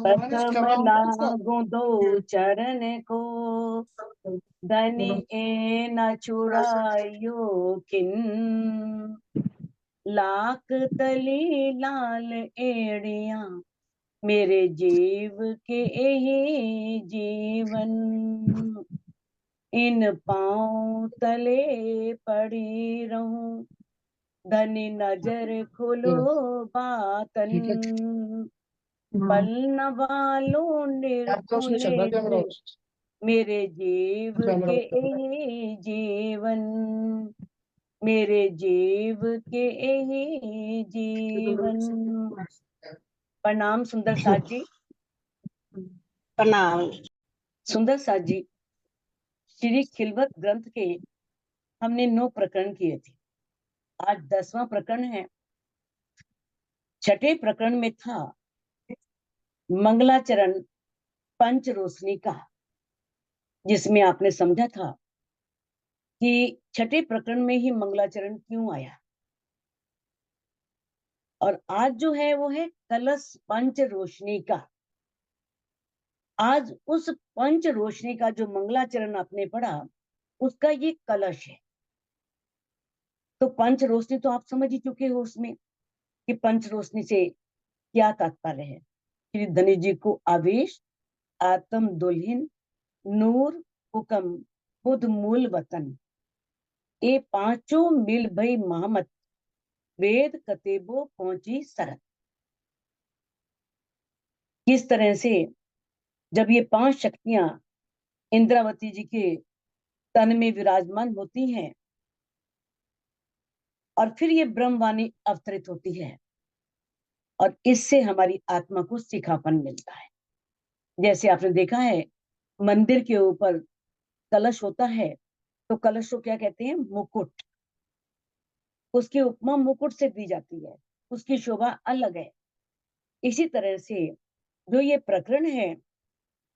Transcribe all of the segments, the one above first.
प्रथम लागू दो चरण को, धनी ए न छुड़ायो किन। लाख तली लाल एड़िया, मेरे जीव के यही जीवन। इन पांव तले पड़ी रहूं, धनी नजर खोलो बातन। पल न वालों निर्कुल, मेरे जीव के यही जीवन। मेरे जीव के यही जीवन। प्रणाम सुंदर साथ जी। प्रणाम। सुंदर साथ जी, श्री खिलवत ग्रंथ के हमने 9 प्रकरण किए थे। आज 10वां प्रकरण है। छठे प्रकरण में था मंगलाचरण पंच रोशनी का, जिसमें आपने समझा था कि छठे प्रकरण में ही मंगलाचरण क्यों आया। और आज जो है वो है कलश पंच रोशनी का। आज उस पंच रोशनी का जो मंगलाचरण आपने पढ़ा, उसका ये कलश है। तो पंच रोशनी तो आप समझ ही चुके हो उसमें कि पंच रोशनी से क्या तात्पर्य है। श्री धनी जी को आवेश, आत्म दुल्हिन, नूर, हुक्म, खुद मूल वतन, ये पांचों मिल भई महमत, वेद कतेबो पहुंची सरत। किस तरह से जब ये 5 शक्तियां इंद्रावती जी के तन में विराजमान होती हैं और फिर ये ब्रह्मवाणी अवतरित होती है, और इससे हमारी आत्मा को सिखापन मिलता है। जैसे आपने देखा है मंदिर के ऊपर कलश होता है, तो कलश को क्या कहते हैं? मुकुट। उसकी उपमा मुकुट से दी जाती है, उसकी शोभा अलग है। इसी तरह से जो ये प्रकरण है,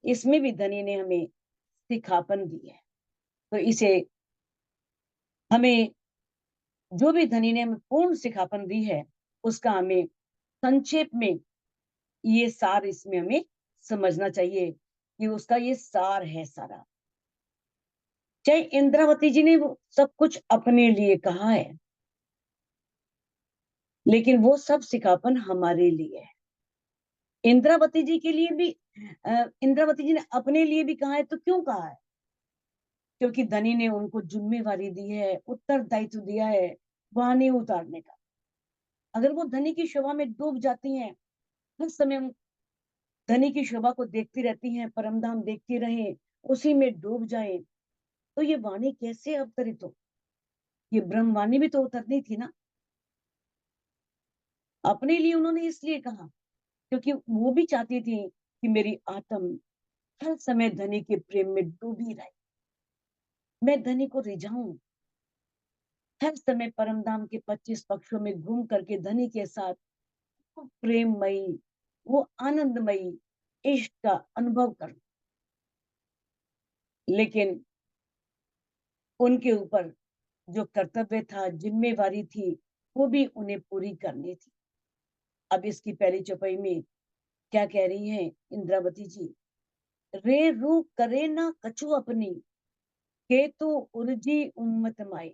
इसमें भी धनी ने हमें सिखापन दी है। तो इसे हमें, जो भी धनी ने हमें पूर्ण सिखापन दी है, उसका हमें संक्षेप में ये सार इसमें हमें समझना चाहिए कि उसका ये सार है सारा। चाहे इंद्रावती जी ने वो सब कुछ अपने लिए कहा है, लेकिन वो सब सिखापन हमारे लिए है। इंद्रावती जी के लिए भी इंद्रावती जी ने अपने लिए भी कहा है। तो क्यों कहा है? क्योंकि धनी ने उनको जिम्मेवारी दी है, उत्तरदायित्व दिया है वाणी उतारने का। अगर वो धनी की शोभा में डूब जाती हैं, हर समय धनी की शोभा को देखती रहती हैं, परमधाम देखती रहें, उसी में डूब जाएं, तो ये वाणी कैसे अवतरित हो? ये ब्रह्मवाणी भी तो उतरनी थी ना। अपने लिए उन्होंने इसलिए कहा क्योंकि वो भी चाहती थी कि मेरी आत्म हर समय धनी के प्रेम में डूबी रहे, मैं धनी को रिझाऊं, हर समय परमधाम के 25 पक्षों में घूम करके धनी के साथ वो प्रेममयी, वो आनंदमयी इश्क का अनुभव करूं। लेकिन उनके ऊपर जो कर्तव्य था, जिम्मेवारी थी, वो भी उन्हें पूरी करनी थी। अब इसकी पहली चौपाई में क्या कह रही हैं इंद्रावती जी? रे रू करे ना कछु अपनी, के तो उर्जी उम्मत माए।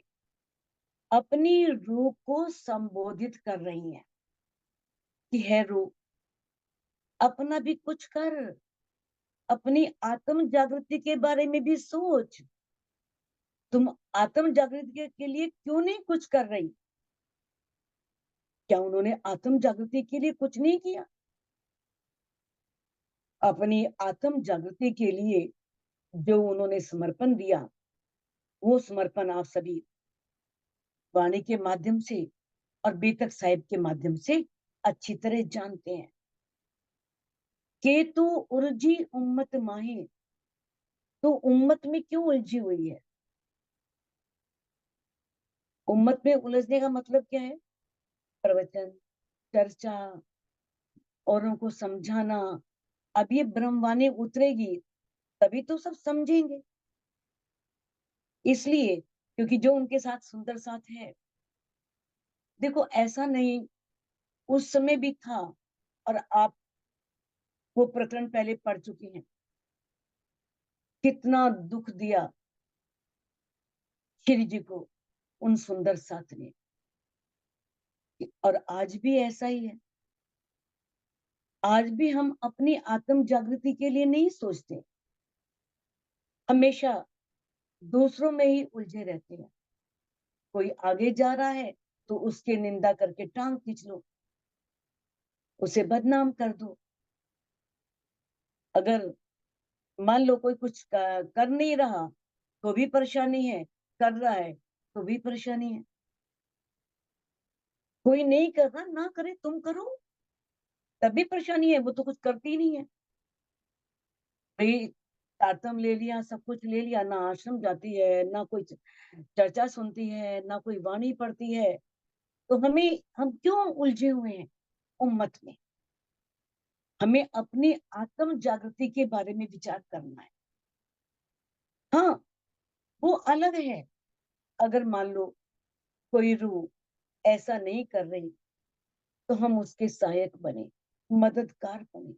अपनी रूह को संबोधित कर रही हैं कि है रूह, अपना भी कुछ कर, अपनी आत्म जागृति के बारे में भी सोच। तुम आत्म जागृति के लिए क्यों नहीं कुछ कर रही? क्या उन्होंने आत्म जागृति के लिए कुछ नहीं किया? अपनी आत्म जागृति के लिए जो उन्होंने समर्पण दिया, वो समर्पण आप सभी वाणी के माध्यम से और बेतक साहिब के माध्यम से अच्छी तरह जानते हैं। केतु उर्जी उम्मत माही, तो उम्मत में क्यों उलझी हुई है? उम्मत में उलझने का मतलब क्या है? प्रवचन, चर्चा, औरों को समझाना। अब ये ब्रह्मवाणी उतरेगी तभी तो सब समझेंगे। इसलिए क्योंकि जो उनके साथ सुंदर साथ है, देखो ऐसा नहीं उस समय भी था और आप वो प्रकरण पहले पढ़ चुके हैं। कितना दुख दिया श्री जी को उन सुंदर साथ ने, और आज भी ऐसा ही है। आज भी हम अपनी आत्म जागृति के लिए नहीं सोचते, हमेशा दूसरों में ही उलझे रहते हैं। कोई आगे जा रहा है तो उसके निंदा करके टांग खींच लो, उसे बदनाम कर दो। अगर मान लो कोई कुछ कर नहीं रहा तो भी परेशानी है, कर रहा है तो भी परेशानी है। कोई नहीं कर रहा, ना करे, तुम करो, तभी परेशानी है। वो तो कुछ करती नहीं है भाई। तारतम ले लिया, सब कुछ ले लिया, ना आश्रम जाती है, ना कोई चर्चा सुनती है, ना कोई वाणी पढ़ती है, तो हम क्यों उलझे हुए हैं उम्मत में? हमें अपनी आत्म जागृति के बारे में विचार करना है। हाँ, वो अलग है। अगर मान लो कोई रूह ऐसा नहीं कर रही तो हम उसके सहायक बने, मददगार बने,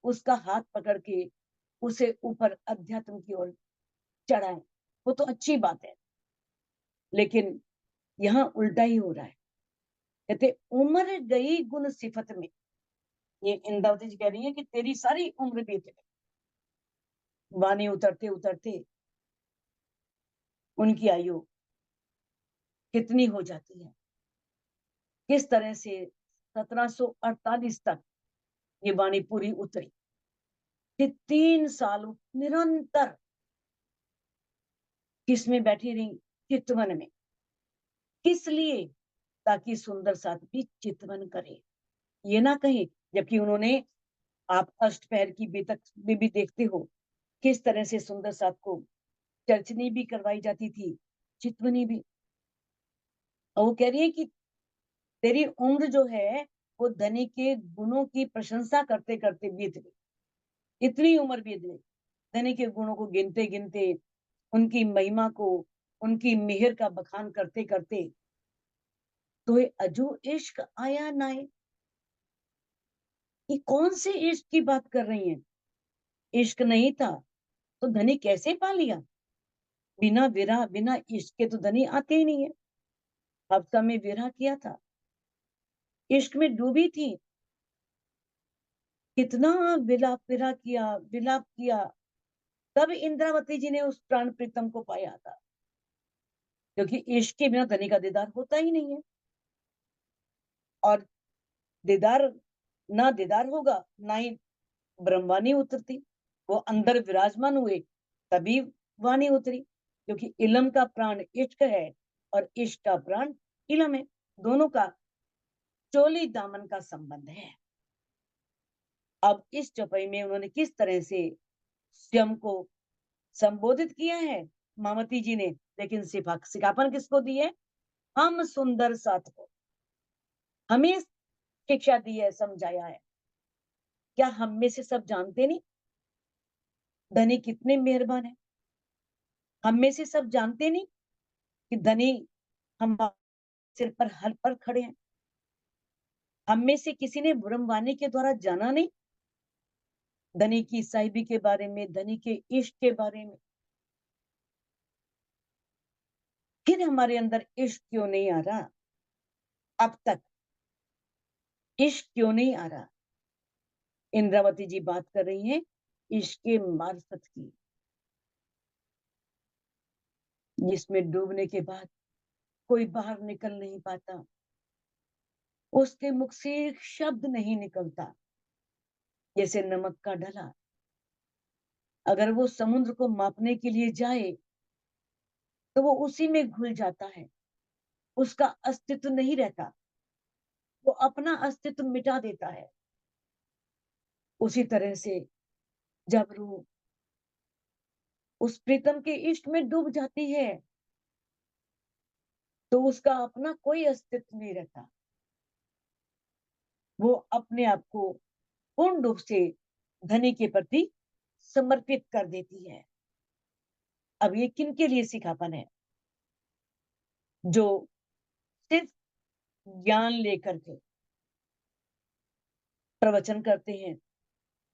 उसका हाथ पकड़ के उसे ऊपर अध्यात्म की ओर चढ़ाएं, वो तो अच्छी बात है। लेकिन यहाँ उल्टा ही हो रहा है। कहते उम्र गई गुण सिफत में, ये इंद्रावती जी कह रही है कि तेरी सारी उम्र बीत गई। वाणी उतरते उतरते उनकी आयु कितनी हो जाती है, किस तरह से 1748 तक ये वाणी पूरी उतरी, कि 3 साल निरंतर किसमें बैठी रही? चितवन में। किस लिए? ताकि सुंदर साथ भी चितवन करे, ये ना कहे। जबकि उन्होंने, आप अष्टपहर की बेतक में भी देखते हो किस तरह से सुंदर साथ को चर्चनी भी करवाई जाती थी, चितवनी भी। और वो कह रही है कि तेरी उम्र जो है वो धनी के गुणों की प्रशंसा करते करते बीत गई। इतनी उम्र बीत गई धनी के गुणों को गिनते गिनते, उनकी महिमा को, उनकी मेहर का बखान करते करते, तो ये अजो इश्क आया ना आए। ये कौन से इश्क की बात कर रही हैं? इश्क नहीं था तो धनी कैसे पा लिया? बिना विरह, बिना इश्क के तो धनी आते ही नहीं है। हफ्ता में विरह किया था, इश्क में डूबी थी, कितना विलाप विरह किया, विलाप किया, तब इंद्रावती जी ने उस प्राण प्रीतम को पाया था। क्योंकि इश्क के बिना धनी का दीदार होता ही नहीं है। और दीदार, ना दीदार होगा ना ही ब्रह्मवाणी उतरती। वो अंदर विराजमान हुए तभी वाणी उतरी, क्योंकि इलम का प्राण इश्क है और इश्क का प्राण इलम है। दोनों का चोली दामन का संबंध है। अब इस चौपाई में उन्होंने किस तरह से स्वयं को संबोधित किया है मामती जी ने, लेकिन सिखापन किसको दी है? हम सुंदर साथ को हमें शिक्षा दी है, समझाया है। क्या हम में से सब जानते नहीं धनी कितने मेहरबान है? हम में से सब जानते नहीं कि धनी हम सिर पर हल पर खड़े हैं? हम में से किसी ने ब्रह्मवाणी के द्वारा जाना नहीं धनी की साहिबी के बारे में, धनी के इश्क के बारे में? फिर हमारे अंदर इश्क क्यों नहीं आ रहा? अब तक इश्क क्यों नहीं आ रहा? इंद्रावती जी बात कर रही हैं इश्क के मार्फत की, जिसमें डूबने के बाद कोई बाहर निकल नहीं पाता, उसके मुख से एक शब्द नहीं निकलता। जैसे नमक का ढला, अगर वो समुद्र को मापने के लिए जाए तो वो उसी में घुल जाता है, उसका अस्तित्व नहीं रहता, वो अपना अस्तित्व मिटा देता है। उसी तरह से जब रूह उस प्रीतम के इश्क में डूब जाती है तो उसका अपना कोई अस्तित्व नहीं रहता, वो अपने आप को पूर्ण रूप से धनी के प्रति समर्पित कर देती है। अब ये किनके लिए सिखापन है? जो सिर्फ ज्ञान लेकर के प्रवचन करते हैं,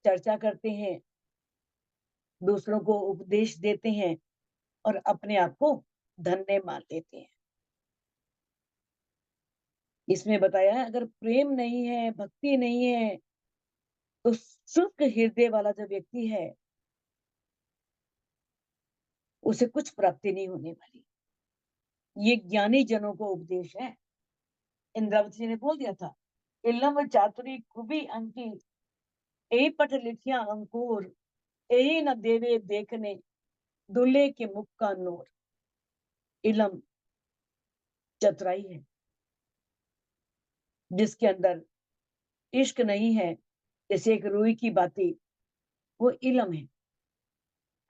चर्चा करते हैं, दूसरों को उपदेश देते हैं और अपने आप को धन्य मान लेते हैं। इसमें बताया है अगर प्रेम नहीं है, भक्ति नहीं है, तो शुष्क हृदय वाला जो व्यक्ति है उसे कुछ प्राप्ति नहीं होने वाली। ये ज्ञानी जनों को उपदेश है। इंद्रावती जी ने बोल दिया था, इलम चातुरी खूबी अंकी, यही पठ लिखिया अंकुर, यही न देवे देखने, दूल्हे के मुख का नूर। इलम चतुराई है, जिसके अंदर इश्क नहीं है, जैसे एक रुई की बाती, वो इलम है।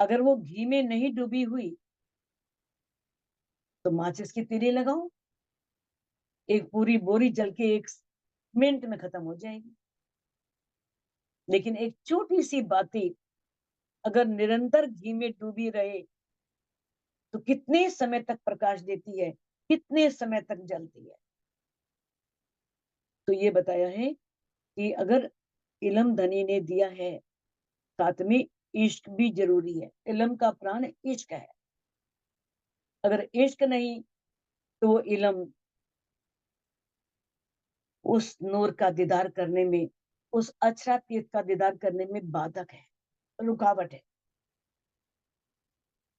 अगर वो घी में नहीं डूबी हुई तो माचिस की तीली लगाओ, एक पूरी बोरी जल के 1 मिनट में खत्म हो जाएगी। लेकिन एक छोटी सी बाती अगर निरंतर घी में डूबी रहे तो कितने समय तक प्रकाश देती है, कितने समय तक जलती है। तो ये बताया है कि अगर इलम धनी ने दिया है, साथ में इश्क भी जरूरी है। इलम का प्राण इश्क है। अगर इश्क नहीं तो वो इलम उस नूर का दीदार करने में, उस अक्षरातीत का दीदार करने में बाधक है, रुकावट है।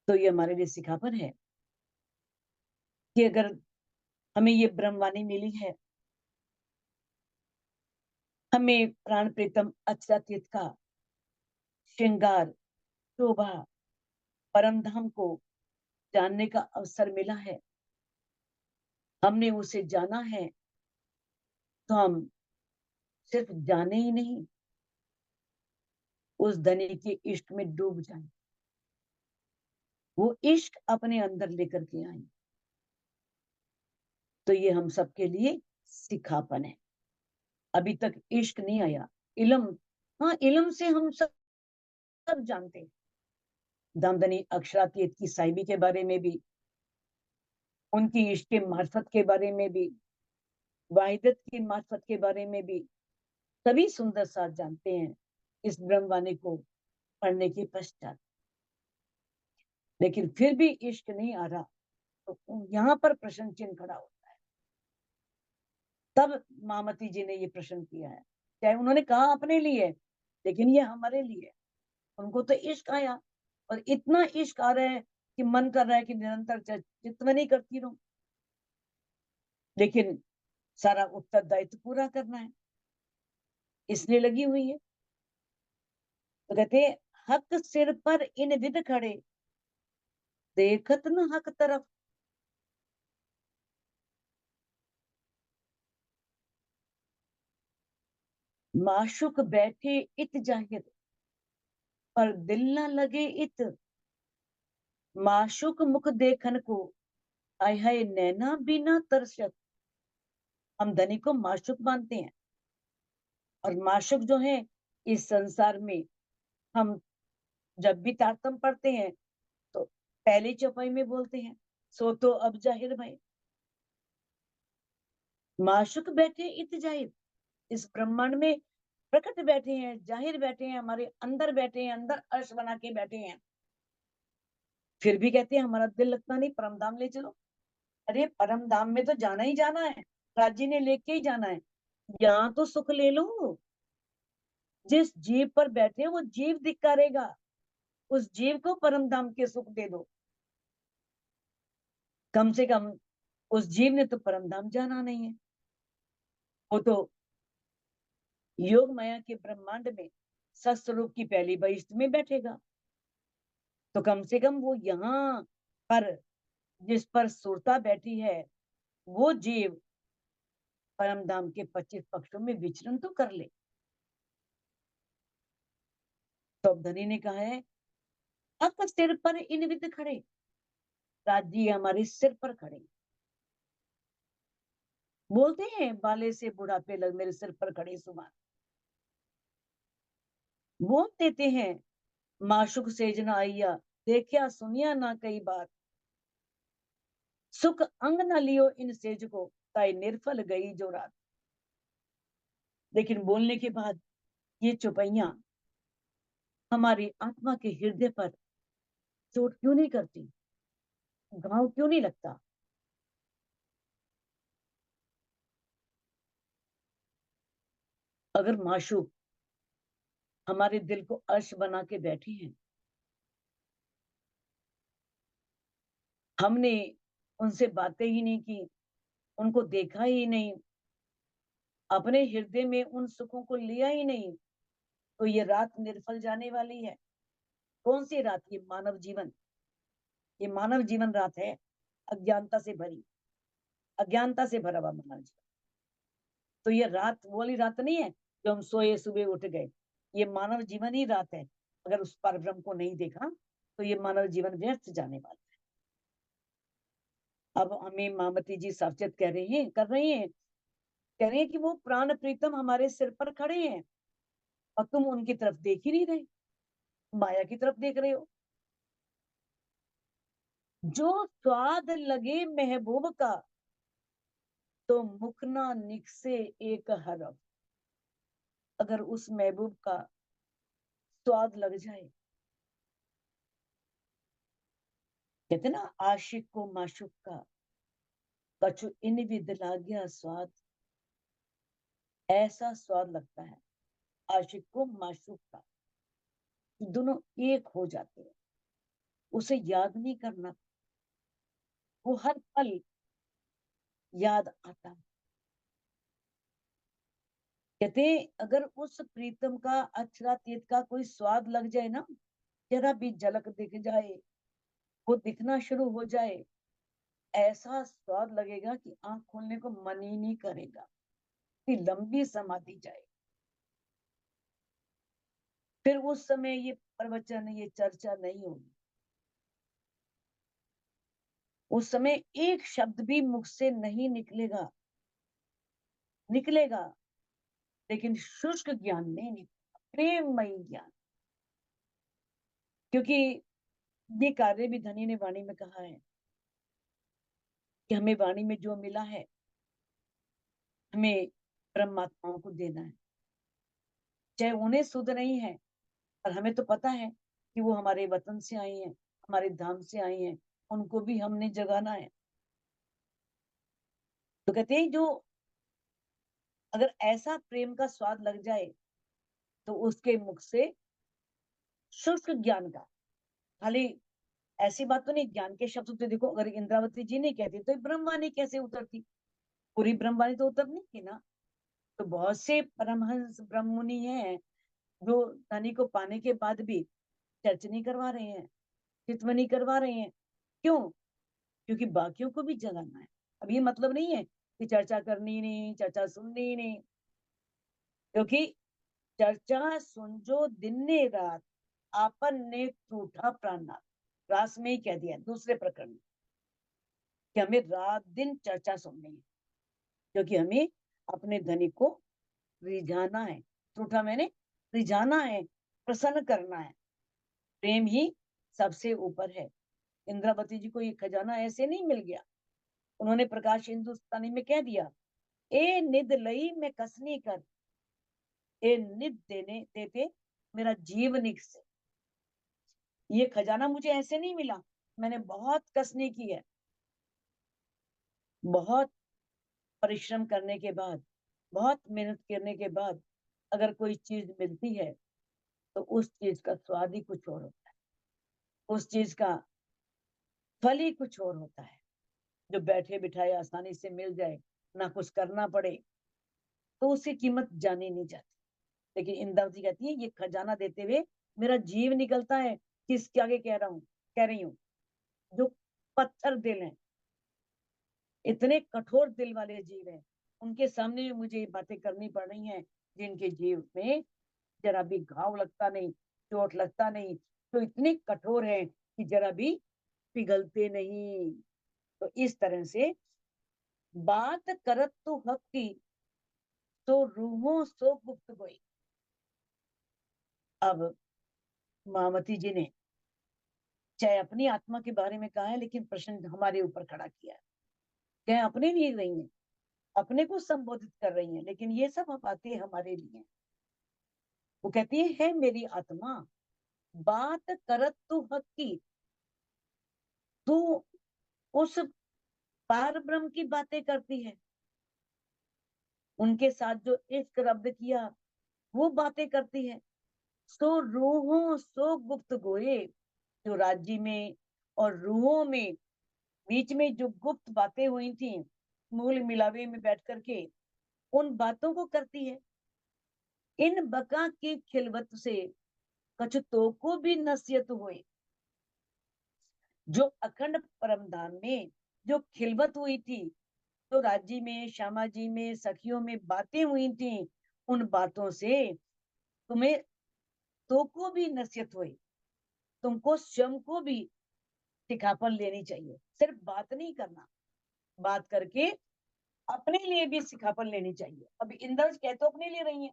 तो ये हमारे लिए सिखापन है कि अगर हमें ये ब्रह्मवाणी मिली है, हमें प्राण प्रीतम अक्षरातीत का श्रृंगार, शोभा, परम धाम को जानने का अवसर मिला है, हमने उसे जाना है, तो हम सिर्फ जाने ही नहीं, उस धनी के इश्क में डूब जाए, वो इश्क अपने अंदर लेकर के आए। तो ये हम सबके लिए सिखापन है। अभी तक इश्क नहीं आया, इलम, हाँ इलम से हम सब जानते हैं। दामदनी अक्षरातीत की साहिबी के बारे में भी, उनकी इश्क के मार्फत के बारे में भी, वाहिदत की मार्फत के बारे में भी सभी सुंदर साथ जानते हैं इस ब्रह्मवाणी को पढ़ने के पश्चात। लेकिन फिर भी इश्क नहीं आ रहा, तो यहाँ पर प्रश्न चिन्ह खड़ा होता है। तब मामती जी ने ये प्रश्न किया है, चाहे उन्होंने कहा अपने लिए, लेकिन ये हमारे लिए। उनको तो इश्क आया, और इतना इश्क आ रहा है कि मन कर रहा है कि निरंतर चितवनी करती रहूं, लेकिन सारा उत्तरदायित्व पूरा करना है, इसलिए लगी हुई है। तो कहते हक सिर पर इन विध खड़े, देखत न हक तरफ। माशुक बैठे इत जाहिर, पर दिल न लगे इत। माशुक मुख देखन को, आय हाय नैना बिना तरसत। हम धनी को माशुक मानते हैं, और माशुक जो है इस संसार में, हम जब भी तारतम पढ़ते हैं तो पहली चौपाई में बोलते हैं, सो तो अब जाहिर भाई। माशुक बैठे इत जाहिर, इस ब्रह्मांड में प्रकट बैठे हैं, जाहिर बैठे हैं, हमारे अंदर बैठे हैं, अंदर अर्श बना के बैठे हैं। फिर भी कहते हैं हमारा दिल लगता नहीं, परम धाम ले चलो। अरे परम धाम में तो जाना ही जाना है, राजी ने लेके ही जाना है। यहाँ तो सुख ले लो, जिस जीव पर बैठे वो जीव धिक्कारेगा, उस जीव को परम धाम के सुख दे दो। कम से कम उस जीव ने तो परम धाम जाना नहीं है, वो तो योग माया के ब्रह्मांड में सत्स्वरूप की पहली बहिष्ठ में बैठेगा। तो कम से कम वो यहाँ पर, जिस पर सुरता बैठी है, वो जीव परम धाम के 25 पक्षों में विचरण तो कर ले। तो अब धनी ने कहा है अब सिर पर इन विद खड़े, राजी हमारे सिर पर खड़े। बोलते हैं बाले से बुढ़ापे लग मेरे सिर पर खड़े सुमान। बोल देते हैं माशुक सेजना आइया, देखिया सुनिया ना कई बार। सुख अंग न लियो इन सेज को, ताई निर्फल गई जो रात। लेकिन बोलने के बाद ये चुपैया हमारी आत्मा के हृदय पर चोट क्यों नहीं करती, घाव क्यों नहीं लगता? अगर माशूक हमारे दिल को अर्श बना के बैठी हैं, हमने उनसे बातें ही नहीं की, उनको देखा ही नहीं, अपने हृदय में उन सुखों को लिया ही नहीं, तो ये रात निर्फल जाने वाली है। कौन सी रात? ये मानव जीवन, ये मानव जीवन रात है, अज्ञानता से भरी, अज्ञानता से भरा हुआ मानव जीवन। तो ये रात वो वाली रात नहीं है जो हम सोए सुबह उठ गए, ये मानव जीवन ही रात है। अगर उस पर ब्रह्म को नहीं देखा तो ये मानव जीवन व्यर्थ जाने वाला है। अब हमें मामती जी सावचेत कह रहे हैं, कर रहे हैं, कह रहे हैं कि वो प्राण प्रीतम हमारे सिर पर खड़े हैं और तुम उनकी तरफ देख ही नहीं रहे, माया की तरफ देख रहे हो। जो स्वाद लगे महबूब का, तो मुख ना निकसे एक हरफ। अगर उस महबूब का स्वाद लग जाए, कहते ना, आशिक को माशूक का कछु इन विद लाग्या स्वाद। ऐसा स्वाद लगता है आशिक को माशूक का, दोनों एक हो जाते हैं, उसे याद नहीं करना, वो हर पल याद आता है। कहते अगर उस प्रीतम का अक्षरातीत का कोई स्वाद लग जाए ना, जरा भी झलक दिख जाए, वो दिखना शुरू हो जाए, ऐसा स्वाद लगेगा कि आंख खोलने को मन ही नहीं करेगा, कि लंबी समाधि जाए। फिर उस समय ये प्रवचन, ये चर्चा नहीं होगी, उस समय एक शब्द भी मुख से नहीं निकलेगा, निकलेगा लेकिन शुष्क ज्ञान नहीं निकलेगा, प्रेममयी ज्ञान। क्योंकि ये कार्य भी धनी ने वाणी में कहा है कि हमें वाणी में जो मिला है, हमें परमात्माओं को देना है, चाहे उन्हें सुध नहीं है, पर हमें तो पता है कि वो हमारे वतन से आई हैं, हमारे धाम से आई हैं, उनको भी हमने जगाना है। तो कहते हैं जो, अगर ऐसा प्रेम का स्वाद लग जाए तो उसके मुख से शुष्क ज्ञान का, खाली ऐसी बात तो नहीं, ज्ञान के शब्द तो देखो, अगर इंद्रावती जी नहीं कहती तो ब्रह्मवाणी कैसे उतरती? पूरी ब्रह्मवाणी तो उतरनी थी ना। तो बहुत से परमहंस ब्रह्ममुनि हैं जो धनी को पाने के बाद भी चर्चा नहीं करवा रहे हैं, चितवनी करवा रहे हैं। क्यों? क्योंकि बाकियों को भी जगाना है। अब ये मतलब नहीं है कि चर्चा करनी नहीं, चर्चा सुननी नहीं, क्योंकि चर्चा सुन जो दिन ने रात, आपन ने टूटा प्राणनाथ, रास में ही कह दिया दूसरे प्रकरण में कि हमें रात दिन चर्चा सुननी है, क्योंकि हमें अपने धनी को रिझाना है। टूटा मैंने रिझाना है, प्रसन्न करना है। प्रेम ही सबसे ऊपर है। इंद्रावती जी को ये खजाना ऐसे नहीं मिल गया, उन्होंने प्रकाश हिंदुस्तानी में कह दिया, ए निद लई मैं कसनी कर, ए निद देने देते मेरा जीव निकस। ये खजाना मुझे ऐसे नहीं मिला, मैंने बहुत कसने की है, बहुत परिश्रम करने के बाद, बहुत मेहनत करने के बाद अगर कोई चीज मिलती है तो उस चीज का स्वाद ही कुछ और होता है, उस चीज का फल ही कुछ और होता है। जो बैठे बिठाए आसानी से मिल जाए, ना कुछ करना पड़े, तो उसकी कीमत जानी नहीं जाती। लेकिन इंद्रावती कहती है ये खजाना देते हुए मेरा जीव निकलता है। किसके आगे कह रहा हूँ, कह रही हूँ, जो पत्थर दिल हैं, इतने कठोर दिल वाले जीव हैं, उनके सामने भी मुझे ये बातें करनी पड़ रही हैं, जिनके जीव में जरा भी घाव लगता नहीं, चोट लगता नहीं, तो इतने कठोर हैं कि जरा भी पिघलते नहीं। तो इस तरह से बात करत तो हक की, तो रूहों सो गुप्त गोई। अब महामती जी ने चाहे अपनी आत्मा के बारे में कहा है, लेकिन प्रश्न हमारे ऊपर खड़ा किया है। क्या अपने लिए रही हैं, अपने को संबोधित कर रही हैं, लेकिन ये सब बातें हमारे लिए हैं। वो कहती है मेरी आत्मा, बात करत तू हक की, तू उस पार ब्रह्म की बातें करती है, उनके साथ जो इश्क रब्द किया वो बातें करती है। सो रूहों सो गुप्त गोए, जो राज्य में और रूहों में बीच में जो गुप्त बातें हुई थी मूल मिलावे में बैठ करके, उन बातों को करती है। इन बका की खिलवत से कछुतों को भी नसीहत हुई, जो अखंड परमधाम में जो खिलवत हुई थी, तो राज्य में श्यामा जी में सखियों में बातें हुई थी, उन बातों से तुम्हें तो को भी नसीहत हुई, तुमको स्वयं को भी सिखापन लेनी चाहिए। सिर्फ बात नहीं करना, बात करके अपने लिए भी सिखापन लेनी चाहिए। अभी इंद्र कह तो अपने लिए रही है,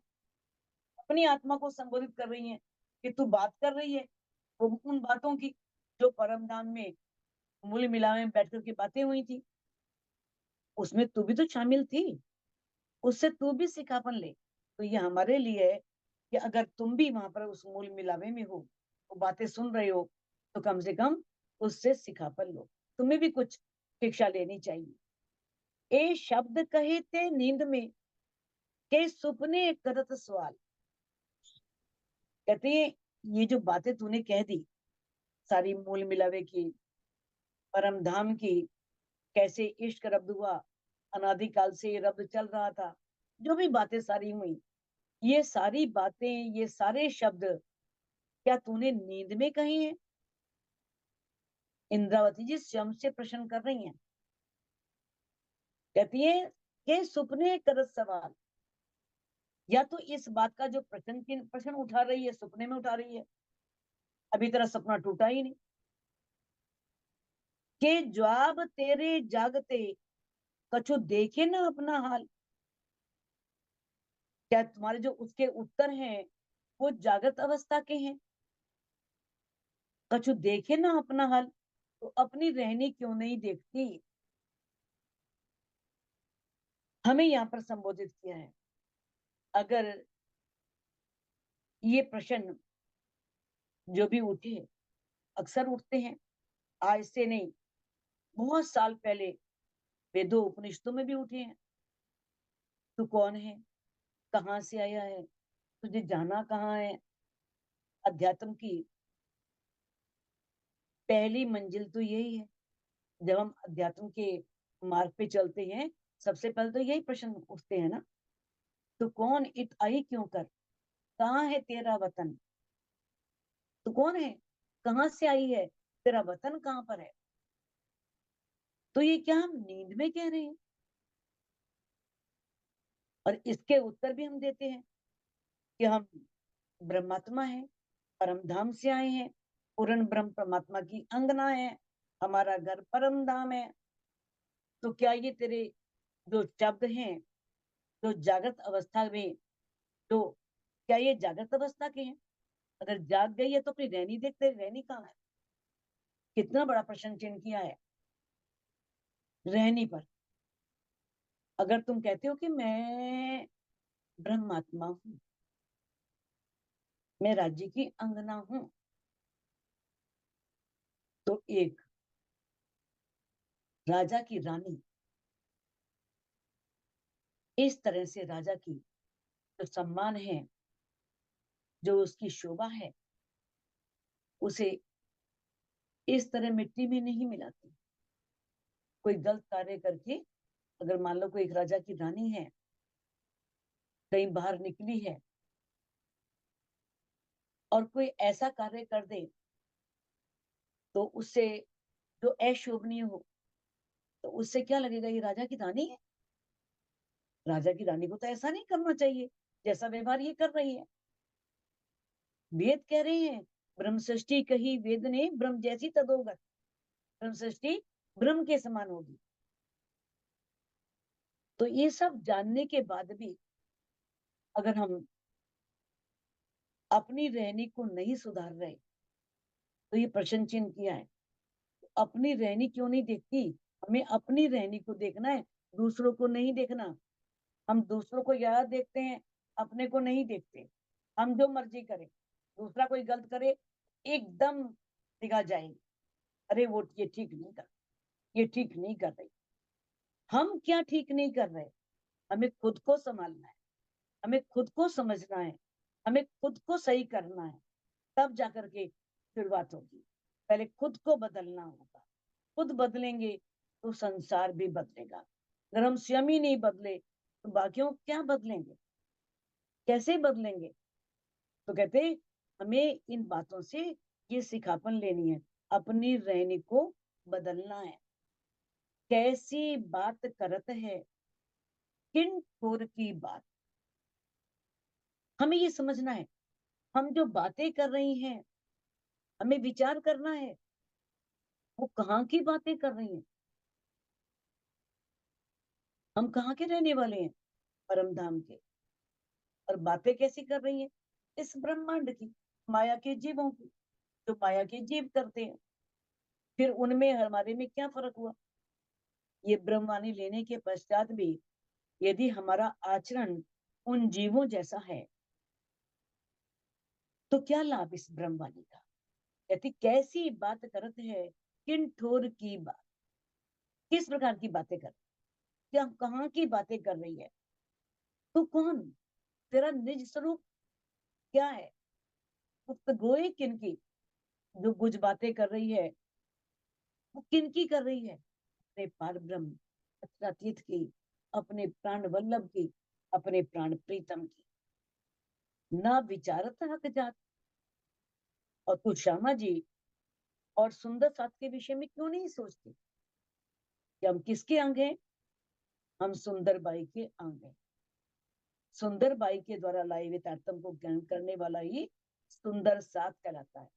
अपनी आत्मा को संबोधित कर रही है कि तू बात कर रही है वो उन बातों की जो परम धाम में मूल मिला में बैठ करके बातें हुई थी, उसमें तू भी तो शामिल थी, उससे तू भी सिखापन ले। तो ये हमारे लिए है कि अगर तुम भी वहां पर उस मूल मिलावे में हो, वो बातें सुन रहे हो, तो कम से कम उससे सिखापन लो, तुम्हें भी कुछ शिक्षा लेनी चाहिए। ए शब्द कहे थे नींद में, के सुपने करत सवाल। कहते हैं ये जो बातें तूने कह दी सारी मूल मिलावे की, परम धाम की, कैसे इश्क रब्द हुआ, अनादिकाल से ये रब्द चल रहा था, जो भी बातें सारी हुई, ये सारी बातें, ये सारे शब्द क्या तूने नींद में कही है? इंद्रावती जी स्वयं से प्रश्न कर रही हैं, कहती है कि सुपने करत सवाल, या तो इस बात का जो प्रश्न उठा रही है सपने में उठा रही है, अभी तेरा सपना टूटा ही नहीं, के जवाब तेरे जागते कछु देखे ना अपना हाल। क्या तुम्हारे जो उसके उत्तर हैं वो जागृत अवस्था के हैं? कछु देखे ना अपना हाल, तो अपनी रहनी क्यों नहीं देखती? हमें यहाँ पर संबोधित किया है। अगर ये प्रश्न जो भी उठे, अक्सर उठते हैं, आज से नहीं, बहुत साल पहले वेदों उपनिषदों में भी उठे हैं। तू कौन है, कहाँ से आया है, तुझे जाना कहाँ है? अध्यात्म की पहली मंजिल तो यही है। जब हम अध्यात्म के मार्ग पे चलते हैं, सबसे पहले तो यही प्रश्न उठते हैं ना, तू कौन, इत आई क्यों कर, कहाँ है तेरा वतन? तू कौन है, कहाँ से आई है, तेरा वतन कहाँ पर है? तो ये क्या हम नींद में कह रहे हैं? और इसके उत्तर भी हम देते हैं कि हम ब्रह्मात्मा है, परम धाम से आए हैं, पूर्ण ब्रह्म परमात्मा की अंगना है, हमारा घर परम धाम है। तो क्या ये तेरे जो शब्द हैं, जो जागृत अवस्था में, तो क्या ये जागृत अवस्था के हैं? अगर जाग गई है तो अपनी रहनी देखते, रहनी कहाँ है? कितना बड़ा प्रश्न चिन्ह किया है रहनी पर। अगर तुम कहते हो कि मैं ब्रह्मात्मा हूं, मैं राज्य की अंगना हूं, तो एक राजा की रानी इस तरह से राजा की जो सम्मान है, जो उसकी शोभा है, उसे इस तरह मिट्टी में नहीं मिलाती। कोई गलत कार्य करके, अगर मान लो कोई एक राजा की रानी है, कहीं बाहर निकली है और कोई ऐसा कार्य कर दे तो उससे जो अशोभनीय हो, तो उससे क्या लगेगा, ये राजा की रानी है? राजा की रानी को तो ऐसा नहीं करना चाहिए जैसा व्यवहार ये कर रही है। वेद कह रहे हैं, ब्रह्म सृष्टि कही वेद ने, ब्रह्म जैसी तदोगत, ब्रह्म सृष्टि ब्रह्म के समान होगी। तो ये सब जानने के बाद भी अगर हम अपनी रहनी को नहीं सुधार रहे, तो ये प्रश्न चिन्ह किया है। अपनी रहनी क्यों नहीं देखती? हमें अपनी रहनी को देखना है, दूसरों को नहीं देखना। हम दूसरों को याद देखते हैं, अपने को नहीं देखते। हम जो मर्जी करें, दूसरा कोई गलत करे, एकदम निगाह जाएगी, अरे वो ये ठीक नहीं कर, ये ठीक नहीं कर रही। हम क्या ठीक नहीं कर रहे? हमें खुद को संभालना है, हमें खुद को समझना है, हमें खुद को सही करना है, तब जाकर के शुरुआत होगी। पहले खुद को बदलना होगा। खुद बदलेंगे तो संसार भी बदलेगा। अगर हम स्वयं ही नहीं बदले तो बाकियों को क्या बदलेंगे, कैसे बदलेंगे? तो कहते हमें इन बातों से ये सिखापन लेनी है, अपनी रहनी को बदलना है। कैसी बात करत है, किन ठोर की बात। हमें ये समझना है, हम जो बातें कर रही हैं, हमें विचार करना है वो कहाँ की बातें कर रही हैं। हम कहाँ के रहने वाले हैं? परम धाम के। और बातें कैसी कर रही हैं? इस ब्रह्मांड की, माया के जीवों की, जो माया के जीव करते हैं। फिर उनमें हमारे में क्या फर्क हुआ? ये ब्रह्मवाणी लेने के पश्चात भी यदि हमारा आचरण उन जीवों जैसा है तो क्या लाभ इस ब्रह्मवाणी का? कहती कैसी बात करते हैं, किन ठोर की बात। किस प्रकार की बातें कर, क्या कहाँ की बातें कर रही है? तू कौन? तेरा निज स्वरूप क्या है? गुप्तगोई किनकी? जो कुछ बातें कर रही है वो किनकी कर रही है? अपने पार ब्रह्म अतीत की, अपने प्राण वल्लभ की, अपने प्राण प्रीतम की। ना विचारत हक जात। और तू श्यामा जी और सुंदर साथ के विषय में क्यों नहीं सोचती कि हम किसके अंग हैं? हम सुंदर बाई के अंग हैं। सुंदर बाई के द्वारा लाए हुए तारतम को ज्ञान करने वाला ही सुंदर साथ कहलाता है।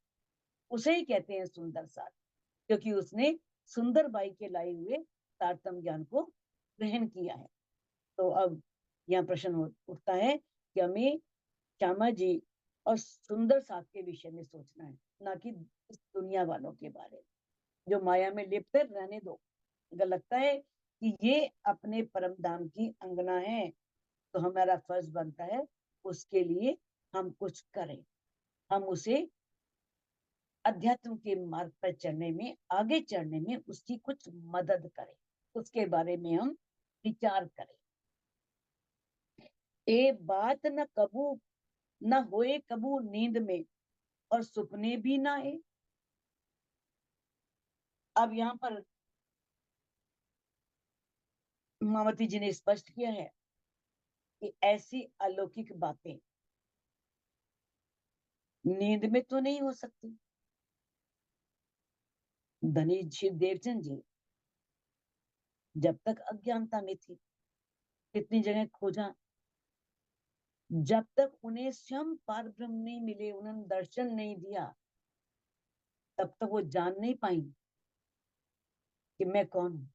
उसे ही कहते हैं सुंदर साथ, क्योंकि उसने सुंदर बाई के लाए हुए तारतम ज्ञान को ग्रहण किया है। तो अब यहाँ प्रश्न उठता है कि हमें श्यामा जी और सुंदर साथ के विषय में सोचना है, ना कि इस दुनिया वालों के बारे में जो माया में लिप्त है। रहने दो। अगर लगता है कि ये अपने परम धाम की अंगना है तो हमारा फर्ज बनता है उसके लिए हम कुछ करें, हम उसे अध्यात्म के मार्ग पर चलने में, आगे चढ़ने में उसकी कुछ मदद करें, उसके बारे में हम विचार करें। ए बात न कबू न होए कबू नींद में, और सपने भी ना आए। अब यहाँ पर मामती जी ने स्पष्ट किया है कि ऐसी अलौकिक बातें नींद में तो नहीं हो सकती। धनी श्री देवचंद जी जब तक अज्ञानता में थी, कितनी जगह खोजा, जब तक उन्हें स्वयं पार ब्रह्म नहीं मिले, उन्होंने दर्शन नहीं दिया, तब तक वो जान नहीं पाई कि मैं कौन हूं।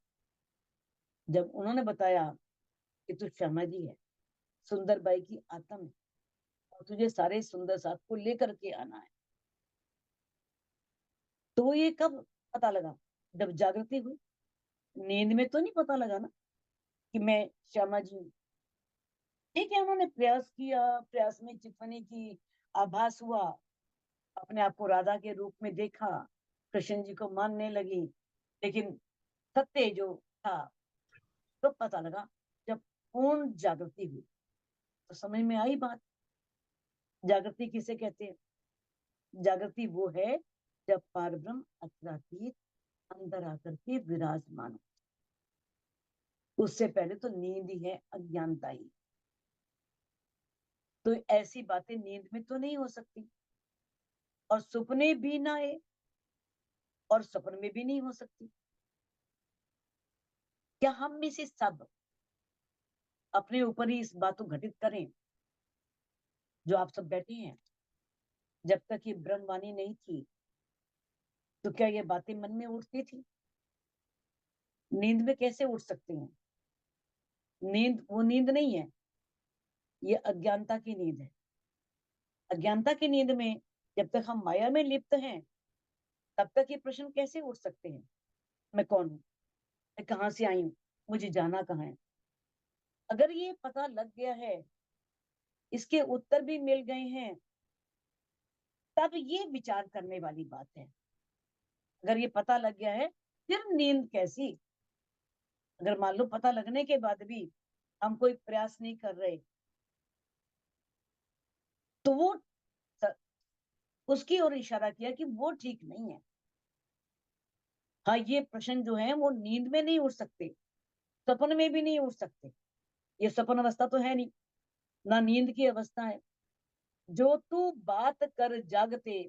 जब उन्होंने बताया कि तू शर्मा जी है, सुंदर बाई की आत्म है, और तुझे सारे सुंदर साथ को लेकर के आना है, तो ये कब पता लगा? जब जागृति हुई। नींद में तो नहीं पता लगा ना कि मैं श्यामा जी हूँ। ठीक है, उन्होंने प्रयास किया, प्रयास में चितवने की आभास हुआ, अपने आप को राधा के रूप में देखा, कृष्ण जी को मानने लगी। लेकिन सत्य जो था तो पता लगा जब पूर्ण जागृति हुई, तो समझ में आई बात। जागृति किसे कहते हैं? जागृति वो है जब पारब्रह्म अतीत अंदर आकर के विराजमान हो। उससे पहले तो नींद ही है, अज्ञानता ही। तो ऐसी बातें नींद में तो नहीं हो सकती, और सपने भी ना आए, और सपन में भी नहीं हो सकती। क्या हम में से सब अपने ऊपर ही इस बात को घटित करें? जो आप सब बैठे हैं, जब तक ये ब्रह्मवाणी नहीं थी तो क्या ये बातें मन में उठती थी? नींद में कैसे उठ सकती हैं? नींद वो नींद नहीं है, ये अज्ञानता की नींद है। अज्ञानता की नींद में जब तक हम माया में लिप्त हैं, तब तक ये प्रश्न कैसे उठ सकते हैं? मैं कौन हूं? मैं कहाँ से आई हूँ? मुझे जाना कहाँ है? अगर ये पता लग गया है, इसके उत्तर भी मिल गए हैं, तब ये विचार करने वाली बात है। अगर ये पता लग गया है, फिर नींद कैसी? अगर मान लो पता लगने के बाद भी हम कोई प्रयास नहीं कर रहे, तो वो उसकी ओर इशारा किया कि वो ठीक नहीं है। हाँ, ये प्रश्न जो है वो नींद में नहीं उठ सकते, सपन में भी नहीं उठ सकते। ये सपन अवस्था तो है नहीं, ना नींद की अवस्था है। जो तू बात कर जागते,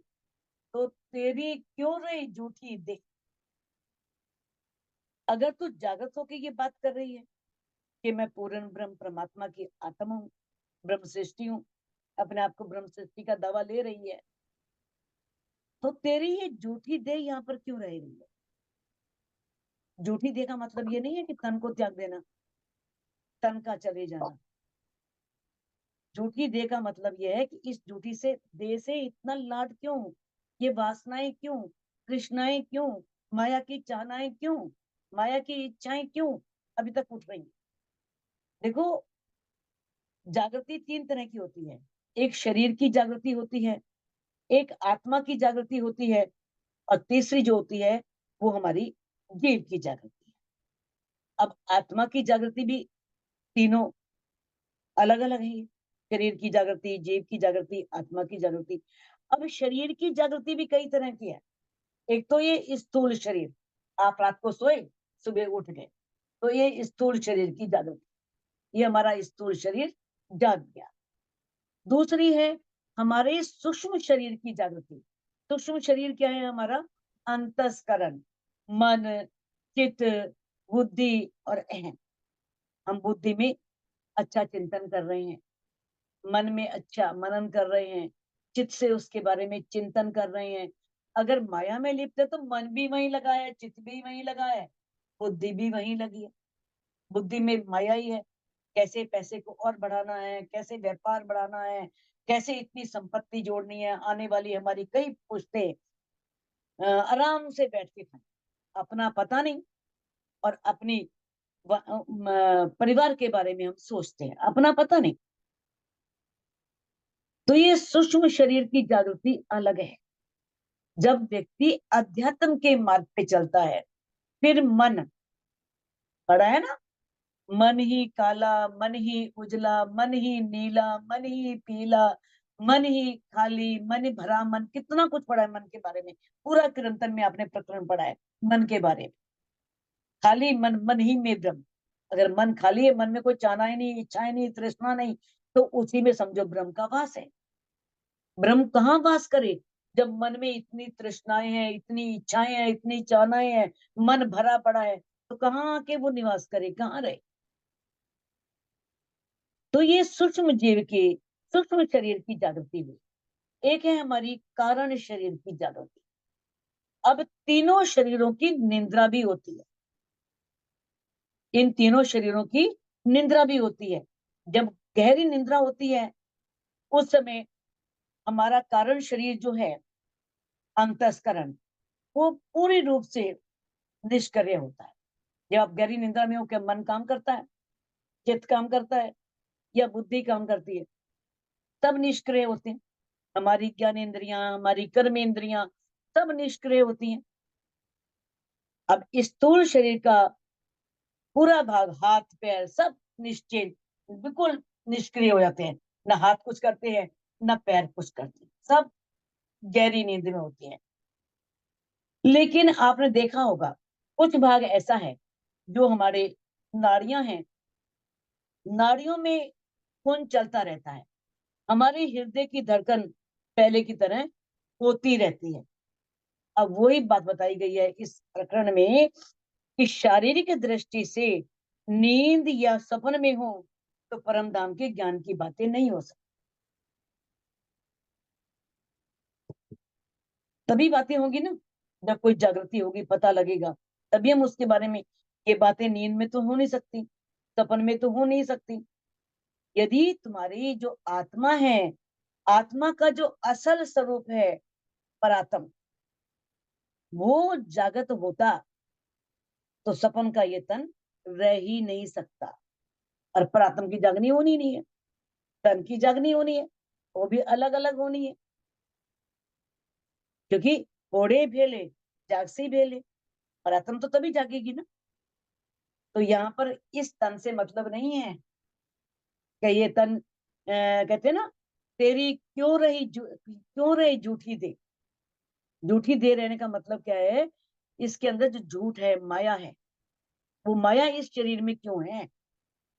तो तेरी क्यों रही झूठी दे। अगर तू जागृत होकर ये बात कर रही है कि मैं पूर्ण ब्रह्म परमात्मा की आत्मा हूँ, ब्रह्म सृष्टि हूँ, अपने आप को ब्रह्म सृष्टि का दावा ले रही है, तो तेरी ये झूठी देह यहाँ पर क्यों रह रही है? झूठी देह का मतलब ये नहीं है कि तन को त्याग देना, तन का चले जाना। झूठी देह का मतलब यह है कि इस झूठी से देह से इतना लाड क्यों, ये वासनाएं क्यों, कृष्णाएं क्यों, माया की चाहनाएं क्यों, माया की इच्छाएं क्यों अभी तक उठ रही? देखो, जागृति तीन तरह की होती है। एक शरीर की जागृति होती है, एक आत्मा की जागृति होती है, और तीसरी जो होती है वो हमारी जीव की जागृति है। अब आत्मा की जागृति भी तीनों अलग अलग है। शरीर की जागृति, जीव की जागृति, आत्मा की जागृति। अब शरीर की जागृति भी कई तरह की है। एक तो ये स्थूल शरीर, आप रात को सोए, सुबह उठ गए, तो ये स्थूल शरीर की जागृति, ये हमारा स्थूल शरीर जाग गया। दूसरी है हमारे सूक्ष्म शरीर की जागृति। सूक्ष्म शरीर क्या है हमारा? अंतस्करण, मन, चित्त, बुद्धि और अहम। हम बुद्धि में अच्छा चिंतन कर रहे हैं, मन में अच्छा मनन कर रहे हैं, चित्त से उसके बारे में चिंतन कर रहे हैं। अगर माया में लिप्त है तो मन भी वहीं लगा है, चित्त भी वहीं लगा है, बुद्धि भी वहीं लगी है। बुद्धि में माया ही है, कैसे पैसे को और बढ़ाना है, कैसे व्यापार बढ़ाना है, कैसे इतनी संपत्ति जोड़नी है, आने वाली हमारी कई पुश्तें आराम से बैठ के खाएं। अपना पता नहीं, और अपनी परिवार के बारे में हम सोचते हैं, अपना पता नहीं। तो ये सूक्ष्म शरीर की जागृति अलग है। जब व्यक्ति अध्यात्म के मार्ग पे चलता है, फिर मन, पड़ा है ना, मन ही काला, मन ही उजला, मन ही नीला, मन ही पीला, मन ही खाली, मन भरा, मन, कितना कुछ पढ़ा है मन के बारे में। पूरा कीर्तन में आपने प्रकरण पढ़ा है मन के बारे में। खाली मन, मन ही में ब्रह्म। अगर मन खाली है, मन में कोई चाहना ही नहीं, इच्छाएं नहीं, तृष्णा नहीं, तो उसी में समझो ब्रह्म का वास है। ब्रह्म कहाँ वास करे जब मन में इतनी तृष्णाएं हैं, इतनी इच्छाएं हैं, इतनी चाहनाएं हैं, मन भरा पड़ा है, तो कहाँ आके वो निवास करे, कहाँ रहे? तो ये सूक्ष्म जीव की, सूक्ष्म शरीर की जागृति हुई। एक है हमारी कारण शरीर की जागृति। अब तीनों शरीरों की निंद्रा भी होती है। इन तीनों शरीरों की निंद्रा भी होती है। जब गहरी निंद्रा होती है, उस समय हमारा कारण शरीर जो है, अंतस्करण, वो पूरी रूप से निष्क्रिय होता है। जब आप गहरी निंद्रा में हो, क्या मन काम करता है, चित्त काम करता है, या बुद्धि काम करती है? सब निष्क्रिय होते हैं। हमारी ज्ञानेंद्रियां, हमारी कर्मेंद्रियां सब निष्क्रिय होती हैं। अब स्थूल शरीर का पूरा भाग, हाथ पैर सब निश्चल, बिल्कुल निष्क्रिय हो जाते हैं। ना हाथ कुछ करते हैं, ना पैर कुछ करते हैं, सब गहरी नींद में होती हैं। लेकिन आपने देखा होगा कुछ भाग ऐसा है, जो हमारे नाड़ियां हैं, नाड़ियों में खून चलता रहता है, हमारे हृदय की धड़कन पहले की तरह होती रहती है। अब वही बात बताई गई है इस प्रकरण में कि शारीरिक दृष्टि से नींद या सपन में हो तो परम धाम के ज्ञान की बातें नहीं हो सकती। तभी बातें होगी ना, जब कोई जागृति होगी, पता लगेगा, तभी हम उसके बारे में, ये बातें नींद में तो हो नहीं सकती, सपन में तो हो नहीं सकती। यदि तुम्हारी जो आत्मा है, आत्मा का जो असल स्वरूप है परात्म, वो जागृत होता, तो सपन का ये तन रह ही नहीं सकता। और परात्म की जागनी होनी नहीं है, तन की जागनी होनी है, वो भी अलग अलग होनी है। क्योंकि घोड़े भेले जाग से ही भेले, और आत्मा तो तभी जागेगी ना। तो यहाँ पर इस तन से मतलब नहीं है कि ये तन कहते ना, तेरी क्यों रही झूठी दे। झूठी दे रहने का मतलब क्या है, इसके अंदर जो झूठ है, माया है, वो माया इस शरीर में क्यों है,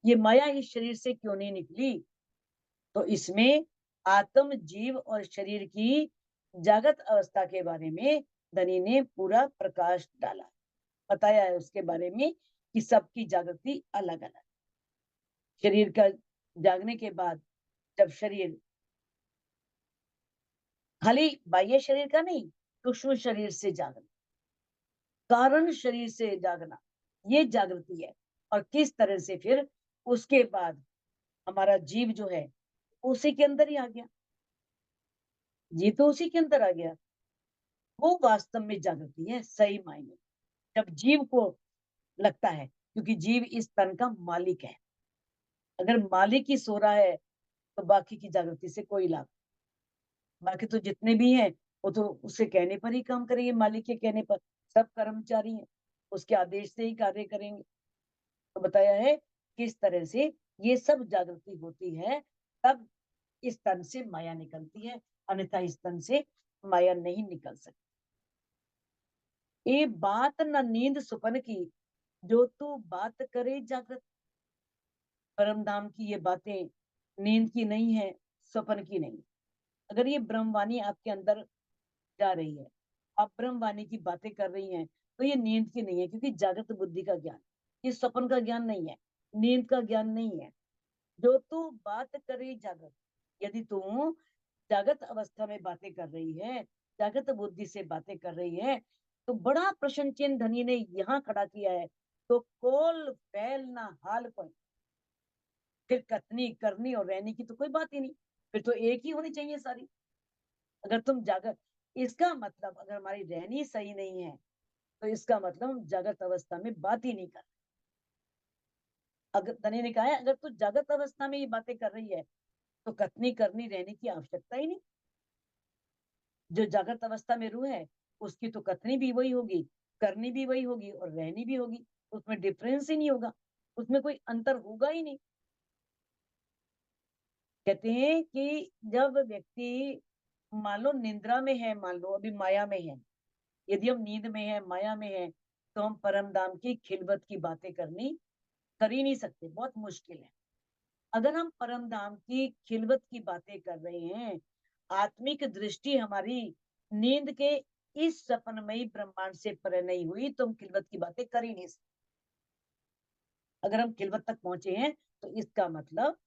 ये माया इस शरीर से क्यों नहीं निकली। तो इसमें आत्म, जीव और शरीर की जागृत अवस्था के बारे में धनी ने पूरा प्रकाश डाला, बताया है उसके बारे में कि सबकी जागृति अलग अलग। शरीर का जागने के बाद, जब शरीर खाली बाह्य शरीर का नहीं, सूक्ष्म शरीर से जागना, कारण शरीर से जागना, ये जागृति है। और किस तरह से फिर उसके बाद हमारा जीव जो है उसी के अंदर ही आ गया, जीव तो उसी के अंदर आ गया, वो वास्तव में जागृति है सही मायने। जब जीव को लगता है, क्योंकि जीव इस तन का मालिक है, अगर मालिक ही सो रहा है तो बाकी की जागृति से कोई लाभ। बाकी तो जितने भी हैं वो तो उसके कहने पर ही काम करेंगे, मालिक के कहने पर, सब कर्मचारी हैं, उसके आदेश से ही कार्य करेंगे। तो बताया है किस तरह से ये सब जागृति होती है, तब इस तन से माया निकलती है, अन्यथा इस तन से माया नहीं निकल सकती। ये बात न नींद सुपन की, जो तू बात करे जागृत। परम धाम की ये बातें नींद की नहीं है, सपन की नहीं। अगर ये ब्रह्मवाणी आपके अंदर जा रही है, आप ब्रह्मवाणी की बातें कर रही हैं, तो ये नींद की नहीं है, क्योंकि जागृत बुद्धि का ज्ञान, ये सपन का ज्ञान नहीं है, नींद का ज्ञान नहीं है। जो तू बात करे जागृत, यदि तू जागृत अवस्था में बातें कर रही है, जागृत बुद्धि से बातें कर रही है, तो बड़ा प्रश्न चिन्ह धनी ने यहाँ खड़ा किया है। तो कोल फैल ना हाल पर, फिर कथनी करनी और रहने की तो कोई बात ही नहीं, फिर तो एक ही होनी चाहिए सारी। अगर तुम जागृत, इसका मतलब अगर हमारी रहनी सही नहीं है, तो इसका मतलब हम जागृत अवस्था में बात ही नहीं कर। अगर धनी ने कहा है, अगर तू जागृत अवस्था में ये बातें कर रही है, तो कथनी करनी रहने की आवश्यकता ही नहीं। जो जागृत अवस्था में रूह है, उसकी तो कथनी भी वही होगी, करनी भी वही होगी और रहनी भी होगी, उसमें डिफरेंस ही नहीं होगा, उसमें कोई अंतर होगा ही नहीं। कहते हैं कि जब व्यक्ति मान लो निंद्रा में है, मान लो अभी माया में है, यदि हम नींद में है, माया में है, तो हम परम धाम की खिलवत की बातें करनी कर ही नहीं सकते, बहुत मुश्किल है। अगर हम परम धाम की खिलवत की बातें कर रहे हैं, आत्मिक दृष्टि हमारी नींद के इस सपनमयी ब्रह्मांड से परे नहीं हुई, तो हम खिलवत की बातें कर ही नहीं सकते। अगर हम खिलवत तक पहुंचे हैं, तो इसका मतलब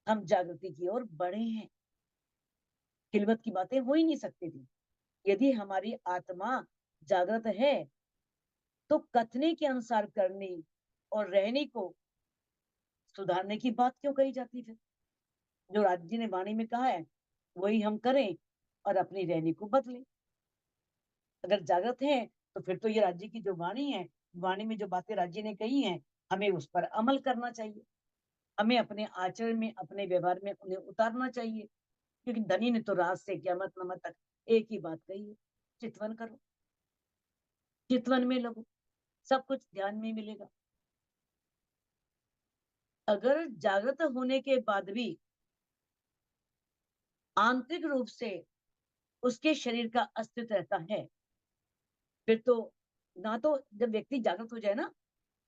हम जागृति की ओर बढ़े हैं। खिलवत की बातें हो ही नहीं सकती थी। यदि हमारी आत्मा जागृत है, तो कथने के अनुसार करनी और रहने को सुधारने की बात क्यों कही जाती है। जो राज्य ने वाणी में कहा है, वही हम करें और अपनी रहनी को बदलें। अगर जागृत है, तो फिर तो ये राज्य की जो वाणी है, वाणी में जो बातें राज्य ने कही हैं, हमें उस पर अमल करना चाहिए, हमें अपने आचरण में, अपने व्यवहार में उन्हें उतारना चाहिए। क्योंकि धनी ने तो रात से क़यामत नमत तक एक ही बात कही है, चितवन करो, चितवन में लगो, सब कुछ ध्यान में मिलेगा। अगर जागृत होने के बाद भी आंतरिक रूप से उसके शरीर का अस्तित्व रहता है, फिर तो ना, तो जब व्यक्ति जागृत हो जाए ना,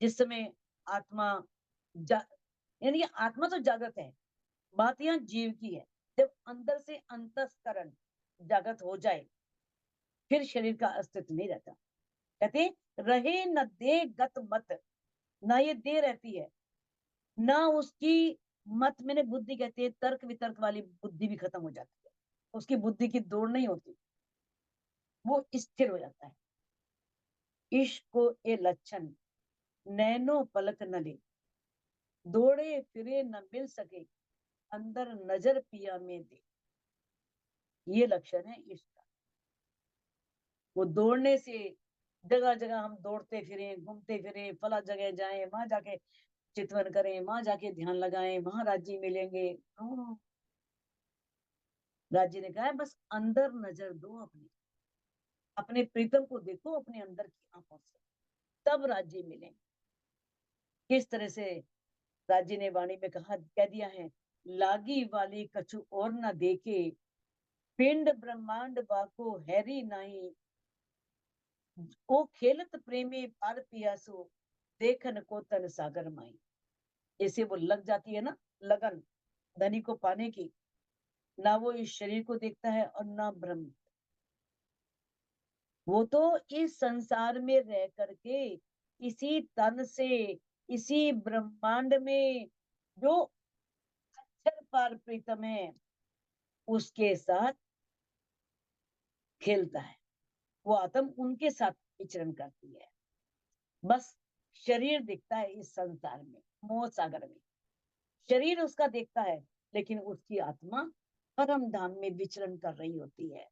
जिस समय आत्मा जा, यानी कि आत्मा तो जागृत है, बात यहाँ जीव की है। जब अंदर से अंतस्करण जागृत हो जाए, फिर शरीर का अस्तित्व नहीं रहता। कहते रहे न दे गत मत, ना ये दे रहती है, ना उसकी मत, मैंने बुद्धि कहती है, तर्क वितर्क वाली बुद्धि भी खत्म हो जाती है, उसकी बुद्धि की दौड़ नहीं होती, वो स्थिर हो जाता है। इश्क को ए लक्षण नैनो पलक न ले, दौड़े फिरे न मिल सके, अंदर नजर पिया में दे। ये लक्षण है इश्क का। वो दौड़ने से, जगह जगह हम दौड़ते फिरे, घूमते फिरे, फला जगह जाएं, वहां जाके चितवन करें, वहां जाके ध्यान लगाएं, वहां राज्य मिलेंगे। राज्य ने कहा है बस अंदर नजर दो, अपने प्रीतम को देखो अपने अंदर की आंखों से, तब राज्य मिलेंगे। किस तरह से राज्य ने वाणी में कह दिया है, लागी वाली कछु और न देखे, पिंड ब्रह्मांड वाको हैरी नहीं, ओ खेलत प्रेमी पार पियासो, देखन को तन सागर माई। ऐसे वो लग जाती है ना लगन धनी को पाने की, ना वो इस शरीर को देखता है और ना ब्रह्म। वो तो इस संसार में रह करके इसी तन से, इसी ब्रह्मांड में जो अक्षर पार प्रीतम है उसके साथ खेलता है। वो आत्म उनके साथ विचरण करती है। बस शरीर दिखता है इस संसार में, मोह सागर में शरीर उसका देखता है, लेकिन उसकी आत्मा परम धाम में विचरण कर रही होती है।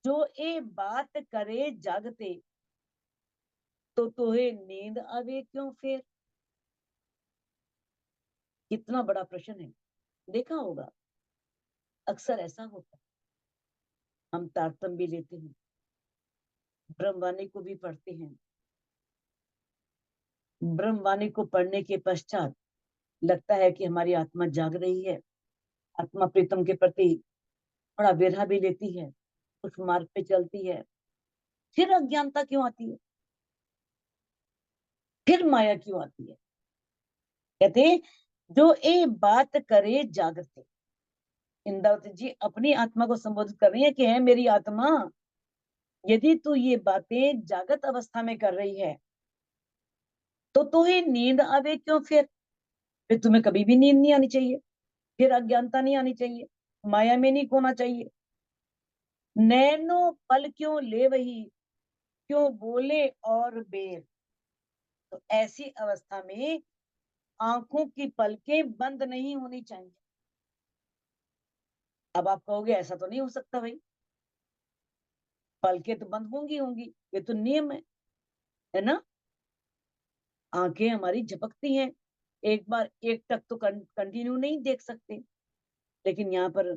जो ये बात करे जागते, तो तोहे नींद आवे क्यों फिर। कितना बड़ा प्रश्न है। देखा होगा अक्सर ऐसा होता है, हम तारतम भी लेते हैं, ब्रह्मवाणी को भी पढ़ते हैं, ब्रह्मवाणी को पढ़ने के पश्चात लगता है कि हमारी आत्मा जाग रही है, आत्मा प्रीतम के प्रति बड़ा विरह भी लेती है, उस मार्ग पे चलती है। फिर अज्ञानता क्यों आती है, फिर माया क्यों आती है। कहते जो ये बात करे जागते, इंद्रावती जी अपनी आत्मा को संबोधित कर रही है कि है मेरी आत्मा, यदि तू ये बातें जागृत अवस्था में कर रही है तो तुम्हें नींद आवे क्यों फिर तुम्हें कभी भी नींद नहीं आनी चाहिए, फिर अज्ञानता नहीं आनी चाहिए, माया में नहीं खोना चाहिए। नैनो पल क्यों ले वही, क्यों बोले और बेर। तो ऐसी अवस्था में आंखों की पलकें बंद नहीं होनी चाहिए। अब आप कहोगे ऐसा तो नहीं हो सकता भाई, पलकें तो बंद होंगी होंगी, ये तो नियम है ना। आंखें हमारी झपकती हैं, एक बार एक टक तो कंटिन्यू नहीं देख सकते, लेकिन यहाँ पर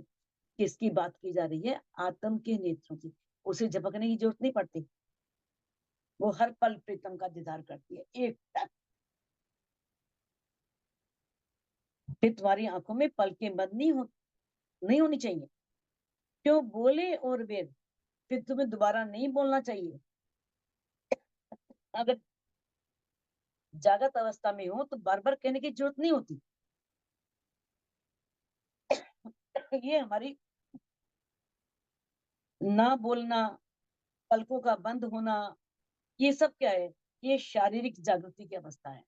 किसकी बात की जा रही है, आत्म के नेत्रों की। उसे झपकने की जरूरत नहीं पड़ती, वो हर पल प्रीतम का दीदार करती है एक टक। फिर तुम्हारी आंखों में पलकें बंद नहीं होनी चाहिए, क्यों बोले और वेद, फिर तुम्हें दोबारा नहीं बोलना चाहिए। अगर जागृत अवस्था में हो तो बार बार कहने की जरूरत नहीं होती। ये हमारी ना बोलना, पलकों का बंद होना, ये सब क्या है, ये शारीरिक जागृति की अवस्था है।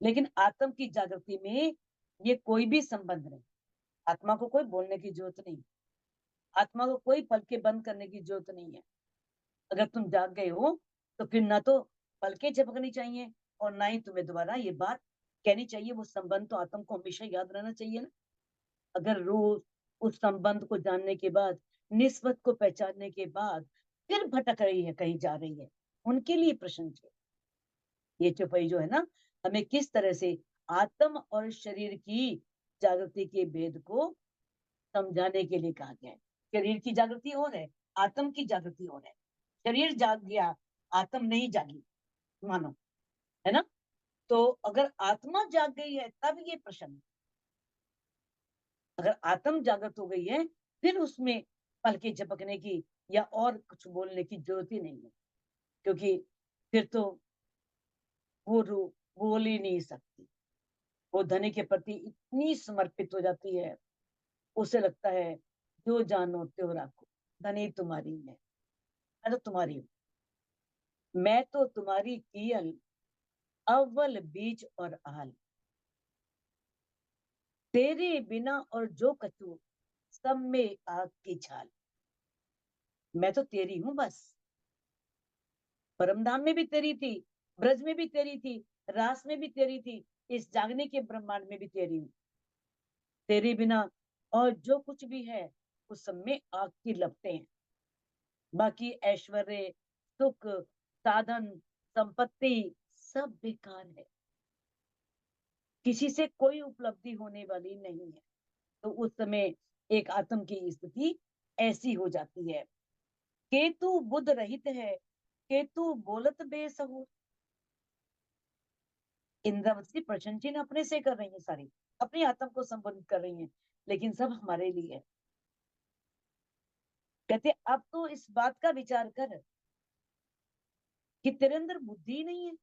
लेकिन आत्म की जागृति में ये कोई भी संबंध नहीं। आत्मा को कोई बोलने की जरूरत नहीं, आत्मा को कोई पलके बंद करने की जरूरत नहीं है। अगर तुम जाग गए हो तो फिर ना तो पलके झपकनी चाहिए और ना ही तुम्हें दोबारा ये बात कहनी चाहिए। वो संबंध तो आत्म को हमेशा याद रहना चाहिए ना। अगर रोज उस संबंध को जानने के बाद, निस्बत को पहचानने के बाद फिर भटक रही है, कहीं जा रही है, उनके लिए प्रश्न है। ये चौपाई जो है ना, हमें किस तरह से आत्म और शरीर की जागृति के भेद को समझाने के लिए कहा गया है। शरीर की जागृति और है, आत्म की जागृति और है। शरीर जाग गया, आत्म नहीं जागी, मानो, है ना। तो अगर आत्मा जाग गई है तब ये प्रश्न, अगर आत्म जागृत हो गई है फिर उसमें पलके झपकने की या और कुछ बोलने की जरूरत ही नहीं है, क्योंकि फिर तो वो रू बोल ही नहीं सकती। वो धनी के प्रति इतनी समर्पित हो जाती है, उसे लगता है जो जानो त्यो राखो, धनी तुम्हारी है, मैं तो तुम्हारी हूँ, मैं तो तुम्हारी कियल अव्वल बीज और आल, तेरे बिना और जो कछू सब में आग की छाल। मैं तो तेरी हूं बस, परमधाम में भी तेरी थी, ब्रज में भी तेरी थी, रास में भी तेरी थी, इस जागने के ब्रह्मांड में भी तेरी हूँ। तेरे बिना और जो कुछ भी है उस सब में आग की लपटें हैं। बाकी ऐश्वर्य, सुख, साधन, संपत्ति सब बेकार है, किसी से कोई उपलब्धि होने वाली नहीं है। तो उस समय एक आत्म की स्थिति ऐसी हो जाती है। केतु बुद्ध रहित है, केतु बोलत बेसहूर। इंद्रावती प्रशंसा अपने से कर रही है, सारी अपनी आत्म को संबोधित कर रही है, लेकिन सब हमारे लिए है। कहते अब तो इस बात का विचार कर कि तेरे अंदर बुद्धि नहीं है।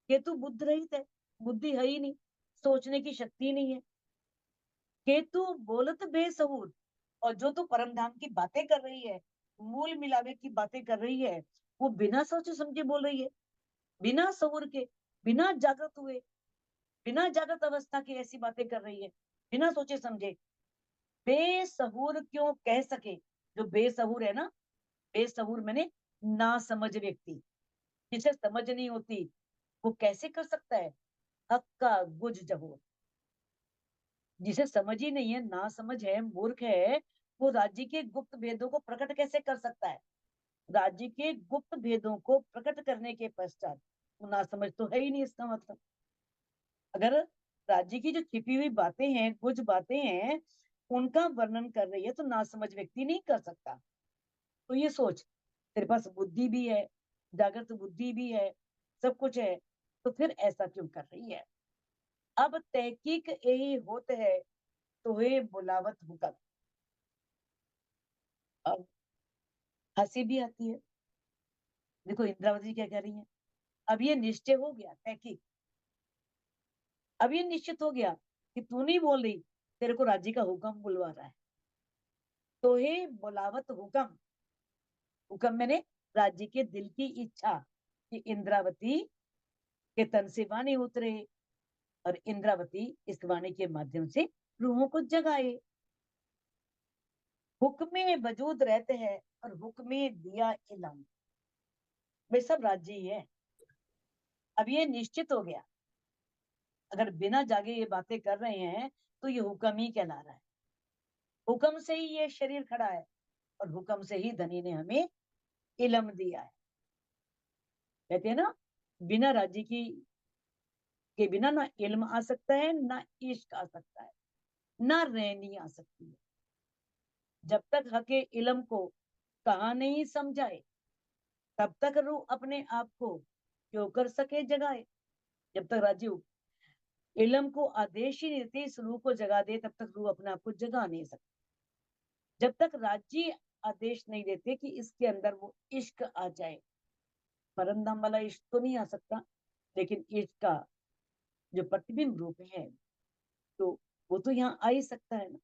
केतु बुद्ध रहित है, बुद्धि है ही नहीं, सोचने की शक्ति नहीं है। केतु बोलत बेसहूर, और जो तू परम धाम की बातें कर रही है, मूल मिलावे की बातें कर रही है, वो बिना सोचे समझे बोल रही है, बिना सहूर के, बिना जागृत हुए, बिना जागृत अवस्था की ऐसी बातें कर रही है, बिना सोचे समझे। बेसहूर क्यों कह सके? जो बेसहूर है ना, बेसहूर मैंने ना समझ व्यक्ति, जिसे समझ नहीं होती, वो कैसे कर सकता है? हक का गुज जहूर, जिसे समझ ही नहीं है, ना समझ है, मूर्ख है, वो राज्य के गुप्त भेदों को प्रकट कैसे कर सकता है? राज्य के गुप्त भेदों को प्रकट करने के पश्चात वो ना समझ तो है ही नहीं, इसका मतलब। अगर राज्य की जो छिपी हुई बातें हैं, कुछ बातें हैं, उनका वर्णन कर रही है, तो ना समझ व्यक्ति नहीं कर सकता। तो ये सोच, तेरे पास बुद्धि भी है, जागृत बुद्धि भी है, सब कुछ है, तो फिर ऐसा क्यों कर रही है? अब तहकीक यही होते है, तो हे बुलावत हुक्म। अब हंसी भी आती है। देखो इंद्रावती जी क्या कह रही है, अब ये निश्चय हो गया तहकीक, अब ये निश्चित हो गया कि तू नहीं बोल रही, तेरे को राज्य का हुक्म बुलवा रहा है। तो हे बुलावत हुक्म, हुक्म मैंने राज्य के दिल की इच्छा कि इंद्रावती के तन से वाणी उतरे, और इंद्रावती इस वाणी के माध्यम से रूहों को जगाए। हुक्मे वजूद रहते हैं, और हुक्मे दिया इलम। वे सब राज्य ही है। अब ये निश्चित हो गया, अगर बिना जागे ये बातें कर रहे हैं, तो ये हुक्म ही कहला रहा है। हुक्म से ही ये शरीर खड़ा है, और हुक्म से ही धनी ने हमें इलम दिया है। कहते हैं ना, बिना राज्य की के बिना ना इल्म आ सकता है, ना इश्क आ सकता है, ना रहनी आ सकती है। जब तक हके इल्म को कहा नहीं समझाए, तब तक रूह अपने आप को क्यों कर सके जगाए। जब तक राजीव इल्म को आदेश ही नहीं देती, इस रूह को जगा दे, तब तक रूह अपने आप को जगा नहीं सकती। जब तक राजी आदेश नहीं देते कि इसके अंदर वो इश्क आ जाए, परमधाम वाला इश्क तो नहीं आ सकता, लेकिन इश्क का जो प्रतिबिंब रूप है, तो वो तो यहाँ आ ही सकता है ना।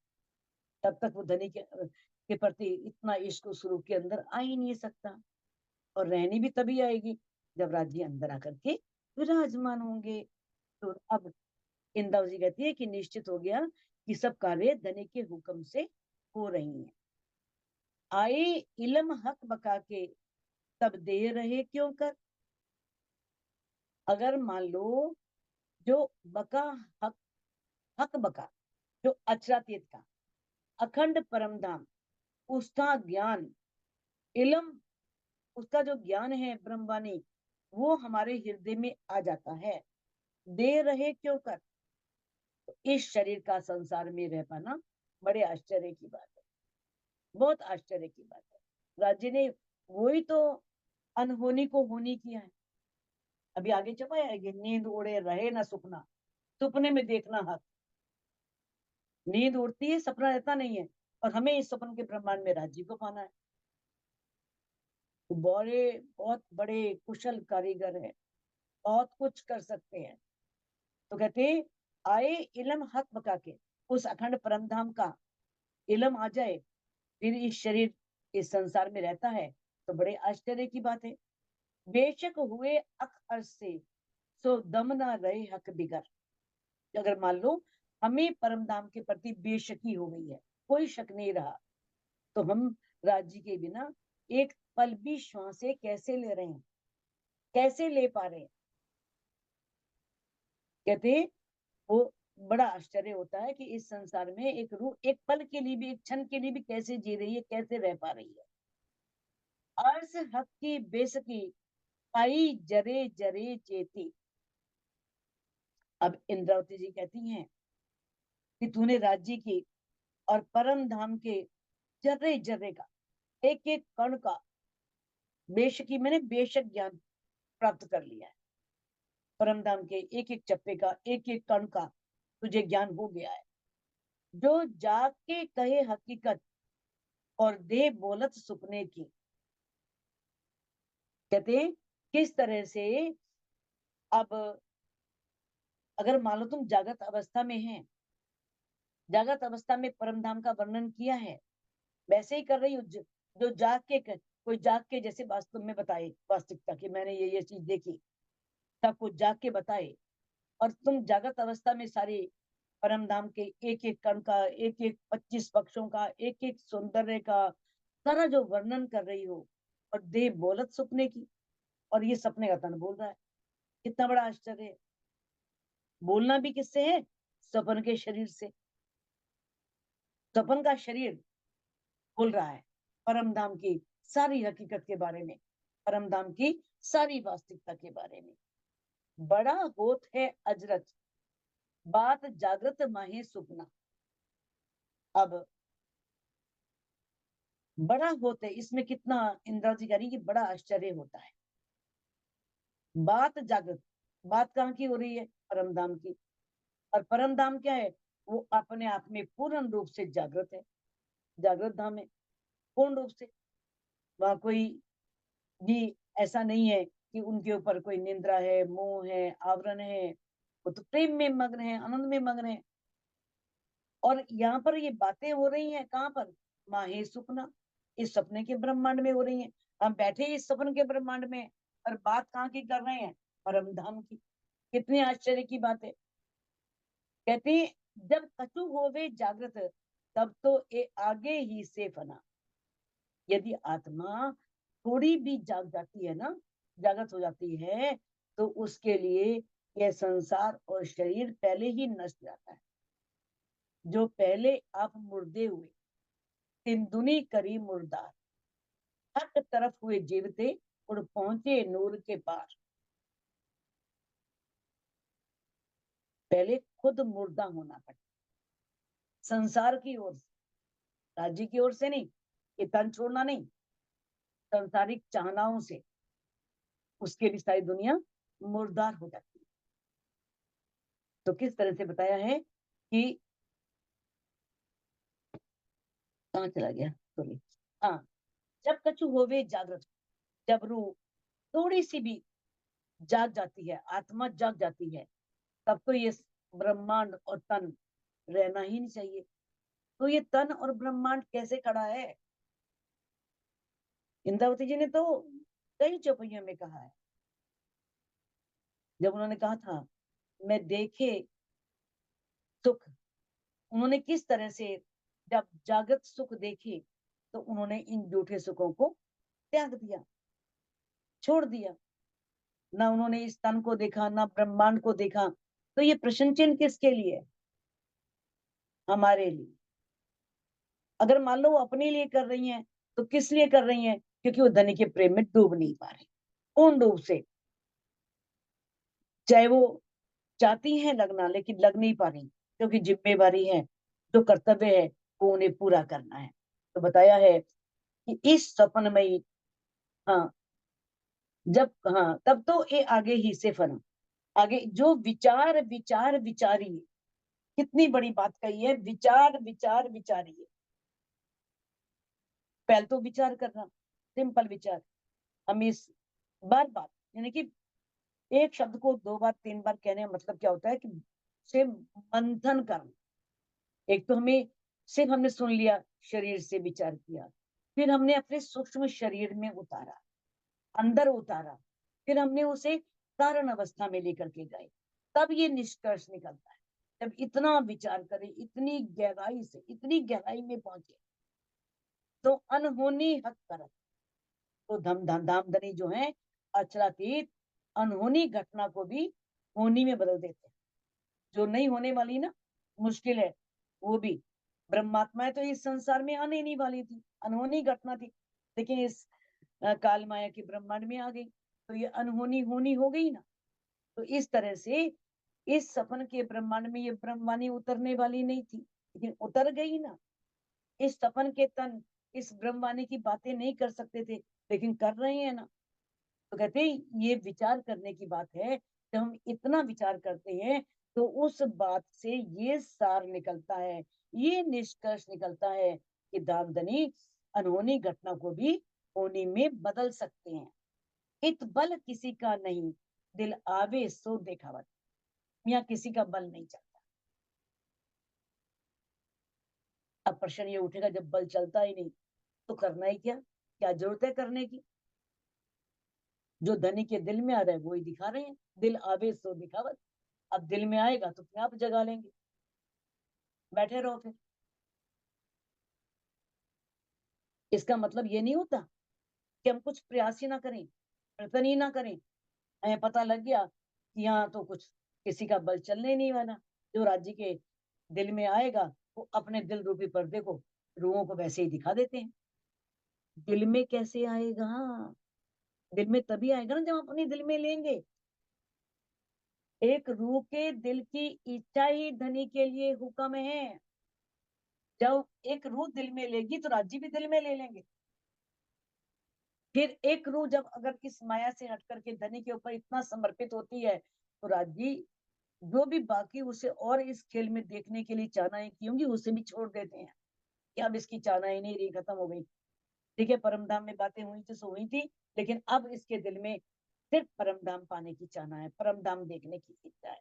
तब तक वो धनी के प्रति इतना इश्क उस रूह के अंदर आ ही नहीं सकता। और रहनी भी तभी आएगी जब राज्य अंदर आकर के विराजमान होंगे। तो अब इंदाव जी कहती है कि निश्चित हो गया कि सब कार्य धनी के हुक्म से हो रही हैं। आए इलम हक बका के, तब दे रहे क्यों कर। अगर मान लो जो बका, हक, हक बका, जो अचरातीत का अखंड परम धाम, उसका ज्ञान, इलम, उसका जो ज्ञान है ब्रह्मवाणी, वो हमारे हृदय में आ जाता है, दे रहे क्यों कर। तो इस शरीर का संसार में रह पाना बड़े आश्चर्य की बात है, बहुत आश्चर्य की बात है। राज्य ने वही तो अनहोनी को होनी किया है। अभी आगे चपाया है कि नींद उड़े रहे ना सुपना, सपने में देखना हक। नींद उड़ती है, सपना रहता नहीं है, और हमें इस सपन के ब्रह्मांड में राज्य को पाना है। तो बड़े बहुत बड़े कुशल कारीगर है, बहुत कुछ कर सकते हैं। तो कहते आए इलम हक बका के, उस अखंड परम धाम का इलम आ जाए, फिर इस शरीर इस संसार में रहता है, तो बड़े आश्चर्य की बात है। बेशक हुए अक अर्श से, सो दम ना रहे हक बिगर। अगर मान लो हमें परम धाम के प्रति बेशकी हो गई है, कोई शक नहीं रहा, तो हम राज्य के बिना एक पल भी श्वासें कैसे ले रहे हैं, कैसे ले पा रहे हैं। कहते वो बड़ा आश्चर्य होता है कि इस संसार में एक रूह एक पल के लिए भी, एक क्षण के लिए भी कैसे जी रही है, कैसे रह पा रही है। अर्ज हक की बेसकी, पाई जरे जरे चेती। अब इंद्रावती जी कहती हैं कि तूने राज्य की और परम धाम के जर्रे जर्रे का, एक एक कण का बेशकी मैंने बेशक ज्ञान प्राप्त कर लिया है। परम धाम के एक एक चप्पे का, एक एक कण का तुझे ज्ञान हो गया है। जो जाग के कहे हकीकत और दे बोलत सुपने की। कहते हैं किस तरह से, अब अगर मान लो तुम जागृत अवस्था में है, जागृत अवस्था में परम धाम का वर्णन किया है, वैसे ही कर रही हो। जो जाग के कोई जाग के जैसे वास्तव में बताए वास्तविकता की मैंने ये चीज देखी, तब कुछ जाग के बताए, और तुम जागृत अवस्था में सारे परम धाम के एक एक कण का, एक एक 25 पक्षों का, एक एक सौंदर्य का सारा जो वर्णन कर रही हो, और देह बोलत सपने की, और ये सपने का तन बोल रहा है। कितना बड़ा आश्चर्य है। बोलना भी किससे है? सपन के शरीर से। सपन का शरीर बोल रहा है परम धाम की सारी हकीकत के बारे में, परम धाम की सारी वास्तविकता के बारे में। बड़ा होत है अजरत, बात जागृत माहे सुपना। अब बड़ा होते, इसमें कितना इंदिरा जी कह रही कि बड़ा आश्चर्य होता है। बात जागृत, बात कहाँ की हो रही है? परम धाम की। और परम धाम क्या है? वो अपने आप में पूर्ण रूप से जागृत है, जागृत धाम है पूर्ण रूप से। वहां कोई भी ऐसा नहीं है कि उनके ऊपर कोई निंद्रा है, मोह है, आवरण है। वो तो प्रेम में मग्न है, आनंद में मग्न है। और यहाँ पर ये बातें हो रही हैं कहाँ पर? माहे सुपना, इस सपने के ब्रह्मांड में हो रही हैं। हम बैठे इस सपन के ब्रह्मांड में, और बात कहाँ की कर रहे हैं? परम धाम की। कितनी आश्चर्य की बात है। कहते हैं जब कछु होवे जागृत, तब तो ये आगे ही से फना। यदि आत्मा थोड़ी भी जाग जाती है ना, जागृत हो जाती है, तो उसके लिए यह संसार और शरीर पहले ही नष्ट जाता है। जो पहले आप मुर्दे हुए, तिंदुनी करी मुर्दार, हर तरफ हुए जीवते, और पहुंचे नूर के पार। पहले खुद मुर्दा होना पड़ता, संसार की ओर से, राज्य की ओर से नहीं, ये तन छोड़ना नहीं, संसारिक चाहनाओं से उसके भी सारी दुनिया मुर्दार हो जाती है। तो किस तरह से बताया है कि, कहाँ चला गया, सॉरी, हाँ, जब कछु होवे जागृत, जब रूह थोड़ी सी भी जाग जाती है, आत्मा जाग जाती है, तब तो ये ब्रह्मांड और तन रहना ही नहीं चाहिए। तो ये तन और ब्रह्मांड कैसे खड़ा है? इंद्रावती जी ने तो कई चौपाइयों में कहा है। जब उन्होंने कहा था मैं देखे सुख, उन्होंने किस तरह से जब जागृत सुख देखे, तो उन्होंने इन झूठे सुखों को त्याग दिया, छोड़ दिया। ना उन्होंने इस तन को देखा, ना ब्रह्मांड को देखा। तो ये प्रश्न चिन्ह किसके लिए? हमारे लिए। अगर मान लो वो अपने लिए कर रही हैं, तो किस लिए कर रही हैं? क्योंकि वो धनी के प्रेम में डूब नहीं पा रही पूर्ण रूप से। चाहे वो चाहती हैं लगना, लेकिन लग नहीं पा रही, क्योंकि जिम्मेवारी है, जो कर्तव्य है वो उन्हें पूरा करना है। तो बताया है कि इस सपनमयी, हाँ, जब, हाँ, तब तो ये आगे ही से फना। आगे जो विचार विचार विचारी, कितनी बड़ी बात कही है, विचार विचार विचारी। पहले तो विचार करना, सिंपल विचार। हम इस बार बार, यानी कि एक शब्द को 2 बार 3 बार कहने का मतलब क्या होता है कि से मंथन करना। एक तो हमें सिर्फ हमने सुन लिया, शरीर से विचार किया, फिर हमने अपने सूक्ष्म शरीर में उतारा, अंदर उतारा, फिर हमने उसे कारण अवस्था में लेकर के गए, तब ये निष्कर्ष निकलता है। जब इतना विचार करें, इतनी गहराई से, इतनी गहराई में पहुंचे, तो अनहोनी हक करत, तो धम धम धाम धनी जो है अचलातीत, अनहोनी घटना को भी होनी में बदल देते हैं। जो नहीं होने वाली ना, मुश्किल है, वो भी। ब्रह्मात्माएं तो इस संसार में आने नहीं वाली थी, अनहोनी घटना थी, लेकिन इस काल माया के ब्रह्मांड में आ गई, तो ये अनहोनी होनी हो गई ना। तो इस तरह से इस सपन के ब्रह्मांड में ये ब्रह्मवाणी उतरने वाली नहीं थी, लेकिन उतर गई ना। इस सपन के तन इस ब्रह्मवाणी की बातें नहीं कर सकते थे, लेकिन कर रहे हैं ना। तो कहते हैं ये विचार करने की बात है। जब हम इतना विचार करते हैं तो उस बात से ये सार निकलता है, ये निष्कर्ष निकलता है कि दामदनी अनहोनी घटना को भी होनी में बदल सकते हैं। इत बल किसी का नहीं, दिल आवे सो देखावत। यहाँ किसी का बल नहीं चलता। अब प्रश्न ये उठेगा, जब बल चलता ही नहीं तो करना ही क्या, क्या जरूरत है करने की। जो धनी के दिल में आ रहा है वो ही दिखा रहे हैं, दिल आवे सो दिखावत। अब दिल में आएगा तो अपने आप जगा लेंगे, बैठे रहो फिर। इसका मतलब ये नहीं होता कि हम कुछ प्रयास ही ना करें, प्रयत्न ही ना करें। हमें पता लग गया कि यहाँ तो कुछ किसी का बल चलने ही नहीं वाला, जो राज्य के दिल में आएगा वो अपने दिल रूपी पर्दे को रूहों को वैसे ही दिखा देते हैं। दिल में कैसे आएगा, दिल में तभी आएगा ना जब हम अपने दिल में लेंगे। एक रूह के दिल की इच्छा ही धनी के लिए हुक्म है। जब एक रूह दिल में लेगी तो राज्य भी दिल में ले लेंगे। फिर एक रूह जब अगर इस माया से हट करके धनी के ऊपर इतना समर्पित होती है तो राज्य जो भी बाकी उसे और इस खेल में देखने के लिए चाहनाएं की होंगी उसे भी छोड़ देते हैं कि अब इसकी चाहनाएं नहीं रही, खत्म हो गई। ठीक है, परम धाम में बातें हुई थी सो हुई थी, लेकिन अब इसके दिल में सिर्फ परम धाम पाने की चाहना है, परम धाम देखने की इच्छा है।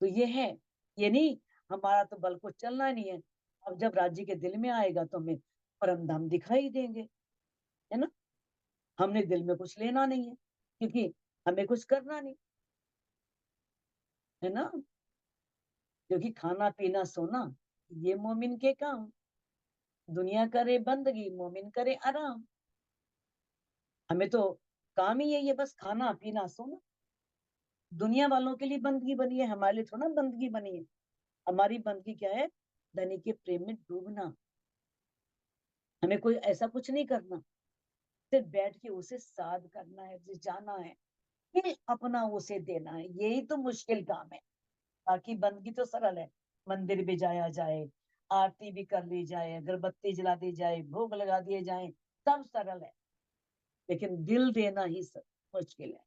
तो ये है, ये नहीं हमारा तो बल को चलना नहीं है। अब जब राज्य के दिल में आएगा तो हमें परम धाम दिखाई देंगे, है ना। हमने दिल में कुछ लेना नहीं है क्योंकि हमें कुछ करना नहीं है ना। क्योंकि खाना पीना सोना ये मोमिन के काम, दुनिया करे बंदगी मोमिन करे आराम। हमें तो काम ही है बस खाना पीना सोना। दुनिया वालों के लिए बंदगी बनी है, हमारे लिए थोड़ा बंदगी बनी है। हमारी बंदगी क्या है, धनी के प्रेम में डूबना। हमें कोई ऐसा कुछ नहीं करना, सिर्फ बैठ के उसे साध करना है, उसे जाना है, फिर अपना उसे देना है। यही तो मुश्किल काम है। बाकी बंदगी तो सरल है, मंदिर भी जाया जाए, आरती भी कर ली जाए, अगरबत्ती जला दी जाए, भोग लगा दिए जाए, सब सरल है। लेकिन दिल देना ही मुश्किल है।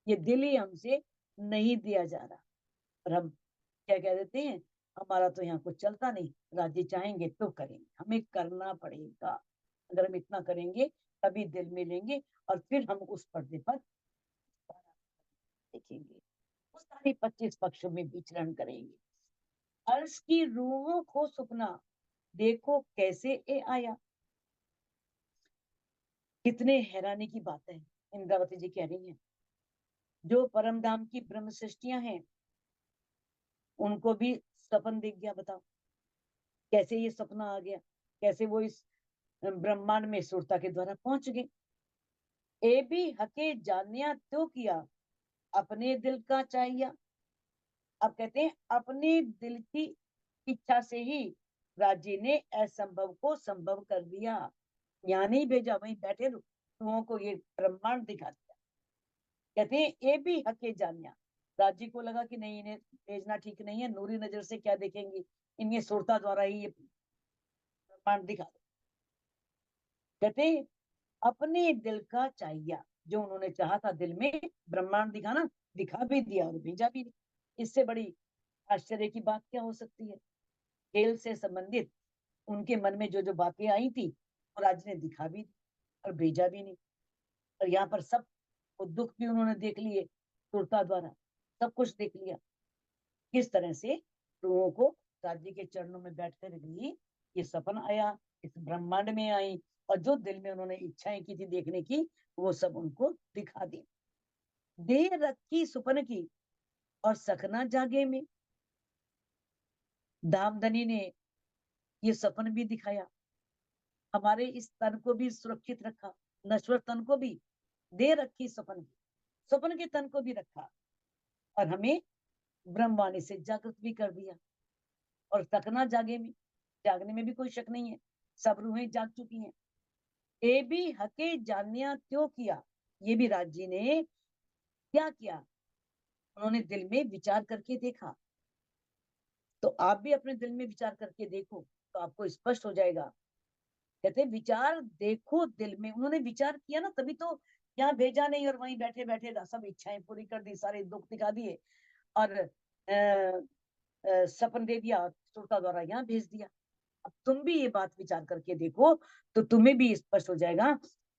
ये दिल ही हमसे नहीं दिया जा रहा। और हम क्या कह देते हैं, हमारा तो यहाँ कुछ चलता नहीं, राज्य चाहेंगे तो करेंगे, हमें करना पड़ेगा। अगर हम इतना करेंगे तभी दिल में लेंगे और फिर हम उस पर्दे पर देखेंगे, उस सारी 25 पक्षों में विचरण करेंगे। अर्श की रूहों को सुपना देखो कैसे ए आया। कितने हैरानी की बात है, इंद्रावती जी कह रही हैं। जो परम धाम की ब्रह्म सृष्टियां हैं उनको भी सपन दिख गया। बताओ कैसे ये सपना आ गया, कैसे वो इस ब्रह्मांड में सुरता के द्वारा पहुंच गए। ए भी हके जानिया तो किया, अपने दिल का चाहिए। अब कहते हैं अपने दिल की इच्छा से ही राज्य ने असंभव को संभव कर दिया। यहाँ नहीं भेजा, वहीं बैठे लोगों को ये ब्रह्मांड दिखा दिया। कहते हैं ये भी हके जानिया। राज्य को लगा कि नहीं इन्हें भेजना ठीक नहीं है, नूरी नजर से क्या देखेंगी, इन्हें सुरता द्वारा ही ये ब्रह्मांड दिखा दो। कहते हैं अपने दिल का चाहिए, जो उन्होंने चाहा था दिल में ब्रह्मांड दिखाना, दिखा भी दिया और भेजा भी नहीं। इससे बड़ी आश्चर्य की बात क्या हो सकती है। खेल से संबंधित उनके मन में जो जो बातें आई थी और आज ने दिखा भी दी और भेजा भी नहीं। और यहाँ पर सब वो दुख भी उन्होंने देख लिए सुरता द्वारा, सब कुछ देख लिया। किस तरह से लोगों को राज्य के चरणों में बैठकर भी ये सपना आया, इस ब्रह्मांड में आई, और जो दिल में उन्होंने इच्छाएं की थी देखने की वो सब उनको दिखा दी। देर रखी सुपन की और सखना जागे में। धामधनी ने ये सपन भी दिखाया, हमारे इस तन को भी सुरक्षित रखा, नश्वर तन को भी दे रखी सपन की, सपन के तन को भी रखा और हमें ब्रह्मवाणी से जागृत भी कर दिया। और सपना जागे में, जागने में भी कोई शक नहीं है, सब रूहें जाग चुकी हैं। ए भी हके जानिया त्यों किया, ये भी राज्य ने क्या किया, उन्होंने दिल में विचार करके देखा। तो आप भी अपने दिल में विचार करके देखो तो आपको स्पष्ट हो जाएगा। कहते विचार देखो दिल में, उन्होंने विचार किया ना, तभी तो यहाँ भेजा नहीं और वहीं बैठे बैठे सब इच्छाएं पूरी कर दी, सारे दुख दिखा दिए और सपन दे दिया, श्रोता द्वारा यहाँ भेज दिया। अब तुम भी ये बात विचार करके देखो तो तुम्हें भी स्पष्ट हो जाएगा,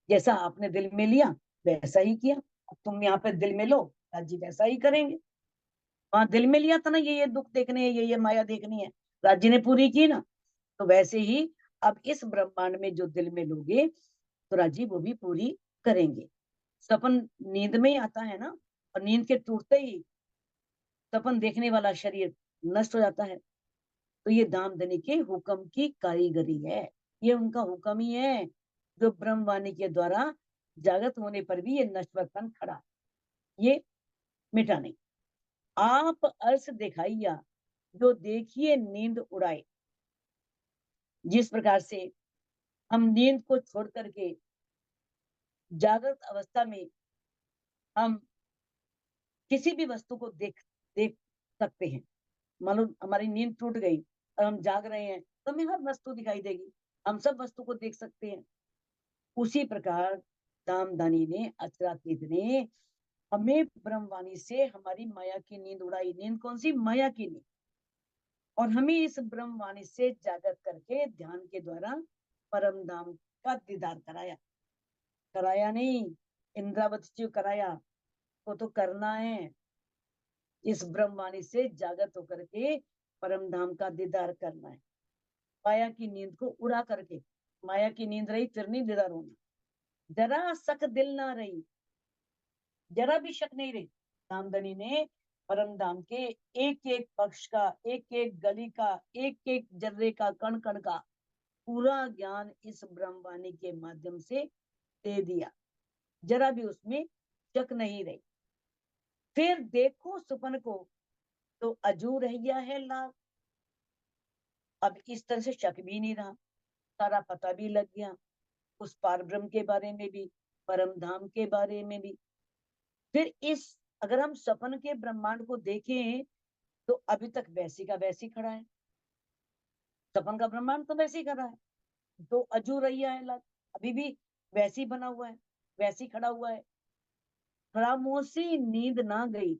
जैसा आपने दिल में लिया वैसा ही किया। अब तुम यहाँ पे दिल में लो, राज जी वैसा ही करेंगे। वहां दिल में लिया था ना, ये दुख देखने है, ये माया देखनी है, राज जी ने पूरी की ना। तो वैसे ही अब इस ब्रह्मांड में जो दिल में लोगे तो राज जी वो भी पूरी करेंगे। सपन नींद में ही आता है ना, और नींद के टूटते ही सपन देखने वाला शरीर नष्ट हो जाता है। तो ये दामदनी के हुक्म की कारीगरी है, ये उनका हुक्म ही है, जो ब्रह्मवाणी के द्वारा जागृत होने पर भी ये नश्वर तन खड़ा, ये मिटा नहीं। आप अर्श दिखाइया जो देखिए नींद उड़ाए। जिस प्रकार से हम नींद को छोड़ करके जागृत अवस्था में हम किसी भी वस्तु को देख देख सकते हैं। मान लो हमारी नींद टूट गई और हम जाग रहे हैं तो हमें हर वस्तु दिखाई देगी, हम सब वस्तु को देख सकते हैं। उसी प्रकार दामदानी ने, अचरातीत ने हमें ब्रह्मवाणी से हमारी माया की नींद उड़ाई। नींद कौन सी? माया की नींद। और हमें इस ब्रह्मवाणी से जागृत करके ध्यान के द्वारा परम धाम का दीदार कराया। कराया नहीं, इंद्रावती जी कराया, वो तो करना है। इस ब्रह्मवाणी से जागृत होकर के परम धाम का दीदार करना है। माया की नींद को उड़ा करके, माया की नींद रही फिर नहीं दीदार होना। जरा शक दिल ना रही, जरा भी शक नहीं रही। दामदनी ने परम धाम के एक एक पक्ष का, एक एक गली का, एक एक जर्रे का, कण कण का पूरा ज्ञान इस ब्रह्मवाणी के माध्यम से दे दिया, जरा भी उसमें शक नहीं रही। फिर देखो सुपन को तो अजू रह गया है लाभ। अब इस तरह से शक भी नहीं रहा, सारा पता भी लग गया उस पार ब्रह्म के बारे में भी, परम धाम के बारे में भी। फिर इस, अगर हम सपन के ब्रह्मांड को देखें तो अभी तक वैसी का वैसी खड़ा है, सपन का ब्रह्मांड तो वैसे ही खड़ा है। तो अजू रैया है लाभ, अभी भी वैसी बना हुआ है, वैसी खड़ा हुआ है। खामोशी नींद ना गई।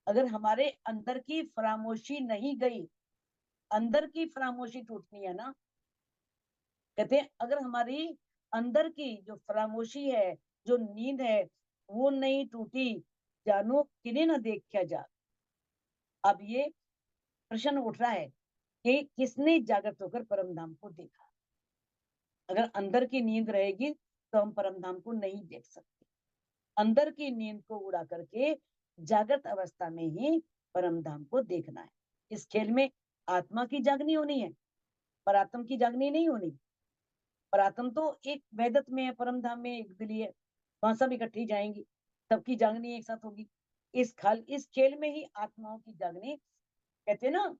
अगर हमारे अंदर की खामोशी नहीं गई, अंदर की खामोशी टूटनी है ना। कहते हैं अगर हमारी अंदर की जो खामोशी है, जो नींद है, वो नहीं टूटी, जानो किन्हें ना देखा जा। अब ये प्रश्न उठ रहा है कि किसने जागृत होकर परम धाम को देखा। अगर अंदर की नींद रहेगी तो हम परम धाम को नहीं देख सकते। अंदर की नींद को उड़ा करके जागृत अवस्था में ही परम धाम को देखना है। इस खेल में आत्मा की जागनी होनी है, पर आत्म की जागनी नहीं होनी। पर आत्म तो एक वैदत में है, परम धाम में एक दिली है, वहां सब इकट्ठी जाएंगी, सबकी जागनी एक साथ होगी। इस खेल में ही आत्माओं की जागनी। कहते हैं ना,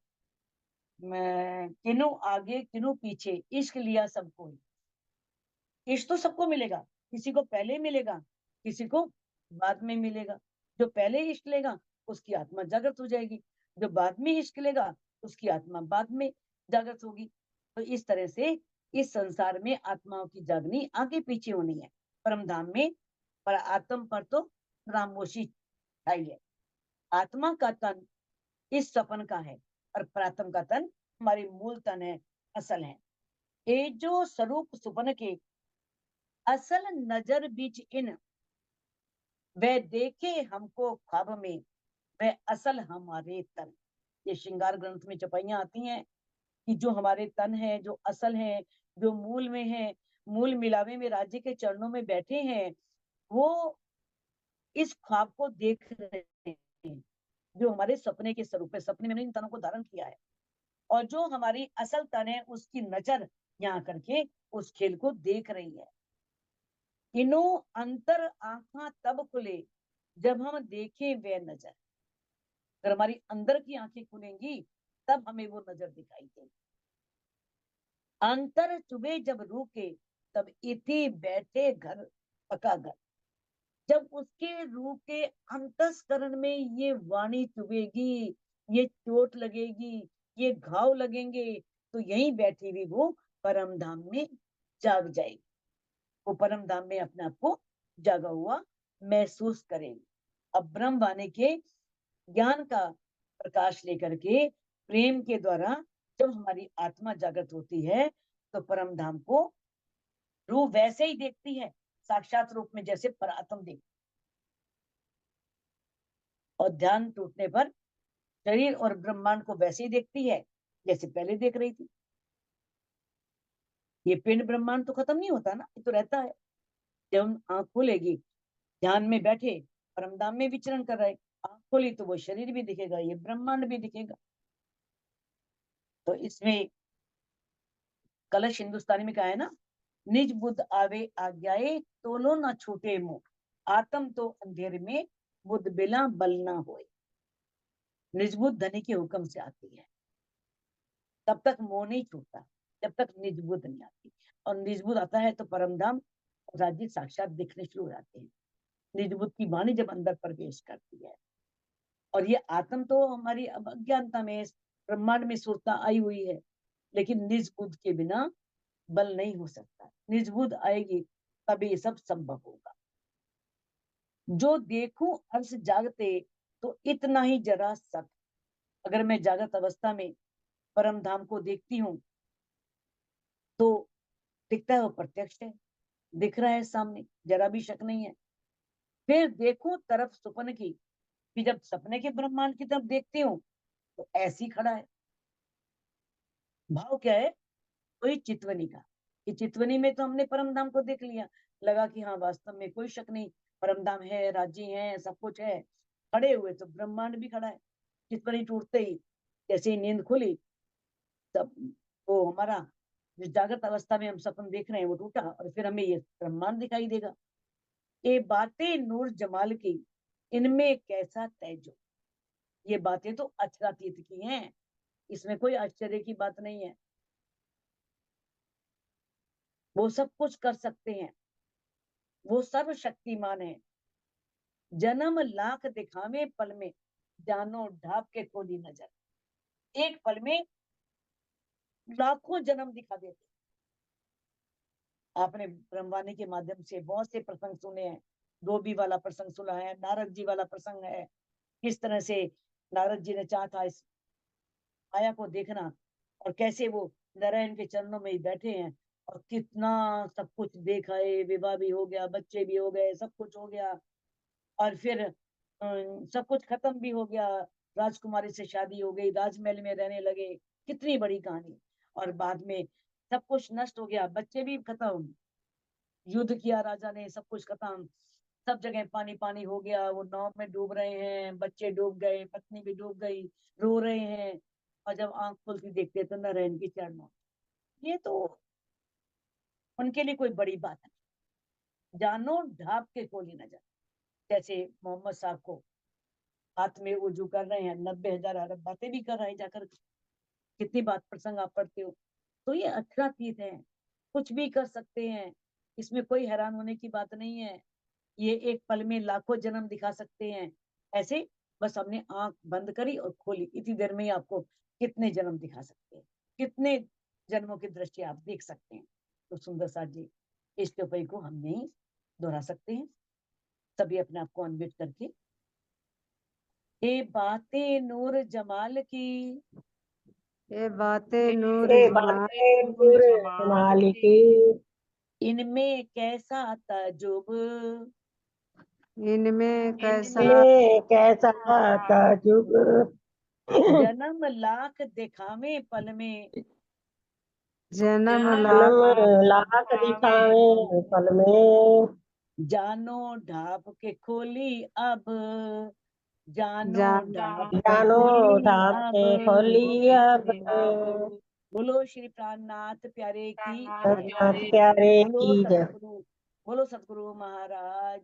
किनु आगे किनु पीछे, इश्क लिया सबको। इश्क तो सबको मिलेगा, किसी को पहले मिलेगा, किसी को बाद में मिलेगा। जो पहले इश्क लेगा उसकी आत्मा जागृत हो जाएगी, जो बाद में इश्क लेगा उसकी आत्मा बाद में जागृत होगी। तो इस तरह से इस संसार में आत्माओं की जागनी आगे पीछे होनी है। परम धाम में पर आत्म पर तो खामोशी चाहिए। आत्मा का तन इस सपन का है और प्रातम का तन हमारी मूल तन है, असल है। ये जो स्वरूप सुपन के असल नजर बीच इन, वह देखे हमको ख्वाब में, वह असल हमारे तन। ये श्रृंगार ग्रंथ में चपाइयां आती हैं कि जो हमारे तन है, जो असल है, जो मूल में है, मूल मिलावे में राज्य के चरणों में बैठे हैं, वो इस ख्वाब को देख रहे हैं जो हमारे सपने के स्वरूप है। सपने में इन तनों को धारण किया है, और जो हमारी असल तन है उसकी नजर यहाँ करके उस खेल को देख रही है। इनो अंतर आंखा तब खुले जब हम देखें वे नजर। अगर हमारी अंदर की आंखें खुलेंगी तब हमें वो नजर दिखाई देगी। अंतर चुभे जब रूके तब इति बैठे घर पका घर। जब उसके रूह के अंतस्करण में ये वाणी चुभेगी, ये चोट लगेगी, ये घाव लगेंगे, तो यहीं बैठी हुई वो परम धाम में जाग जाएगी। वो परम धाम में अपने आप को जागा हुआ महसूस करेगी। अब ब्रह्म वाणी के ज्ञान का प्रकाश लेकर के प्रेम के द्वारा जब हमारी आत्मा जागृत होती है तो परम धाम को रूप वैसे ही देखती है, साक्षात रूप में जैसे परात्म देखती। और ध्यान टूटने पर शरीर और ब्रह्मांड को वैसे ही देखती है जैसे पहले देख रही थी। ये पिंड ब्रह्मांड तो खत्म नहीं होता ना, ये तो रहता है। जब हम आंख खोलेगी, ध्यान में बैठे परमधाम में विचरण कर रहे, आंख खोली तो वो शरीर भी दिखेगा, ये ब्रह्मांड भी दिखेगा। तो इसमें कलश हिंदुस्तानी में कहा है ना, निज बुद्ध आवे आज्ञाए तोलो न छूटे मुंह, आत्म तो अंधेर में बुद्ध बिना बल ना होए। निज बुद्ध धनी के हुक्म से आती है, तब तक मोह नहीं छूटता जब तक निज बुद्ध नहीं आती। और निज बुद्ध आता है तो परमधाम राज्य साक्षात दिखने शुरू हो जाते हैं। निज बुद्ध की वाणी जब अंदर प्रवेश करती है, और ये आत्म तो हमारी अज्ञानता में ब्रह्मांड में सुरता आई हुई है, लेकिन निज बुद्ध के बिना बल नहीं हो सकता। निज बुद्ध आएगी तभी ये सब संभव होगा। जो देखूं अर्श जागते तो इतना ही जरा सत। अगर मैं जागृत अवस्था में परम धाम को देखती हूँ तो दिखता है, वो प्रत्यक्ष है, दिख रहा है सामने, जरा भी शक नहीं है। फिर देखूं तरफ सुपन की, कि जब सपने के ब्रह्मांड की तरफ देखती हूँ तो ऐसी खड़ा है। भाव क्या है? वही चितवनी का, कि चितवनी में तो हमने परमधाम को देख लिया, लगा कि हाँ वास्तव में कोई शक नहीं, परमधाम है, राज्य है, सब कुछ है। खड़े हुए तो ब्रह्मांड भी खड़ा है। चितवनी टूटते ही, जैसे ही नींद खुली, तब वो हमारा जो जागृत अवस्था में हम सपन देख रहे हैं वो टूटा, और फिर हमें ये ब्रह्मांड दिखाई देगा। ये बातें नूर जमाल की, इनमें कैसा तेजो। ये बातें तो अक्षरातीत की हैं, इसमें कोई आश्चर्य की बात नहीं है। वो सब कुछ कर सकते हैं, वो सर्वशक्तिमान है। जन्म लाख दिखावे पल में, जानो ढाप के खोली नजर। एक पल में लाखों जन्म दिखा देते। आपने ब्रह्मवाणी के माध्यम से बहुत से प्रसंग सुने हैं। धोबी वाला प्रसंग सुना है, नारद जी वाला प्रसंग है, किस तरह से नारद जी ने चाहा था इस माया को देखना, और कैसे वो नारायण के चरणों में ही बैठे हैं, और कितना सब कुछ देखा है, विवाह भी हो गया, बच्चे भी हो गए, सब कुछ हो गया, और फिर सब कुछ खत्म भी हो गया, राजकुमारी से शादी हो गई, राजमहल में रहने लगे, कितनी बड़ी कहानी। और बाद में सब कुछ नष्ट हो गया, बच्चे भी खत्म, युद्ध किया राजा ने, सब कुछ खत्म, सब जगह पानी पानी हो गया, वो नाव में डूब रहे हैं, बच्चे डूब गए, पत्नी भी डूब गई, रो रहे हैं, और जब आंख खुलती देखते तो नारायण की चरणों। ये तो उनके लिए कोई बड़ी बात है। जानो ढाप के खोली नजर। जैसे मोहम्मद साहब को हाथ में उजू कर रहे हैं, 90,000 अरब बातें भी कर रहे हैं जाकर, कितनी बात प्रसंग आप पढ़ते हो। तो ये अक्षरातीत है, कुछ भी कर सकते हैं, इसमें कोई हैरान होने की बात नहीं है। ये एक पल में लाखों जन्म दिखा सकते हैं। ऐसे बस हमने आंख बंद करी और खोली, इतनी देर में ही आपको कितने जन्म दिखा सकते हैं, कितने जन्मों के दृश्य आप देख सकते हैं। तो सुंदर साथ जी, इस चौपाई को हम नहीं दोहरा सकते हैं। सभी अपने आप को अनम्यूट करके, ये बातें नूर जमाल की, ये बातें नूर ये जमाल बातें पूरे जमाल की, इनमें कैसा ताजुब, इनमें कैसा इनमें कैसा ताजुब, जन्म लाख दिखावे पल में, जन्म जन्म लाख लाख दिखावे पल में, जानो ढाप के खोली अब, जानो जान ढाप के जानो खोली ढाप अब। के खोली अब, बोलो श्री प्राणनाथ प्यारे की, सतनाथ प्यारे बोलो की जय। सतगुरु, बोलो सतगुरु महाराज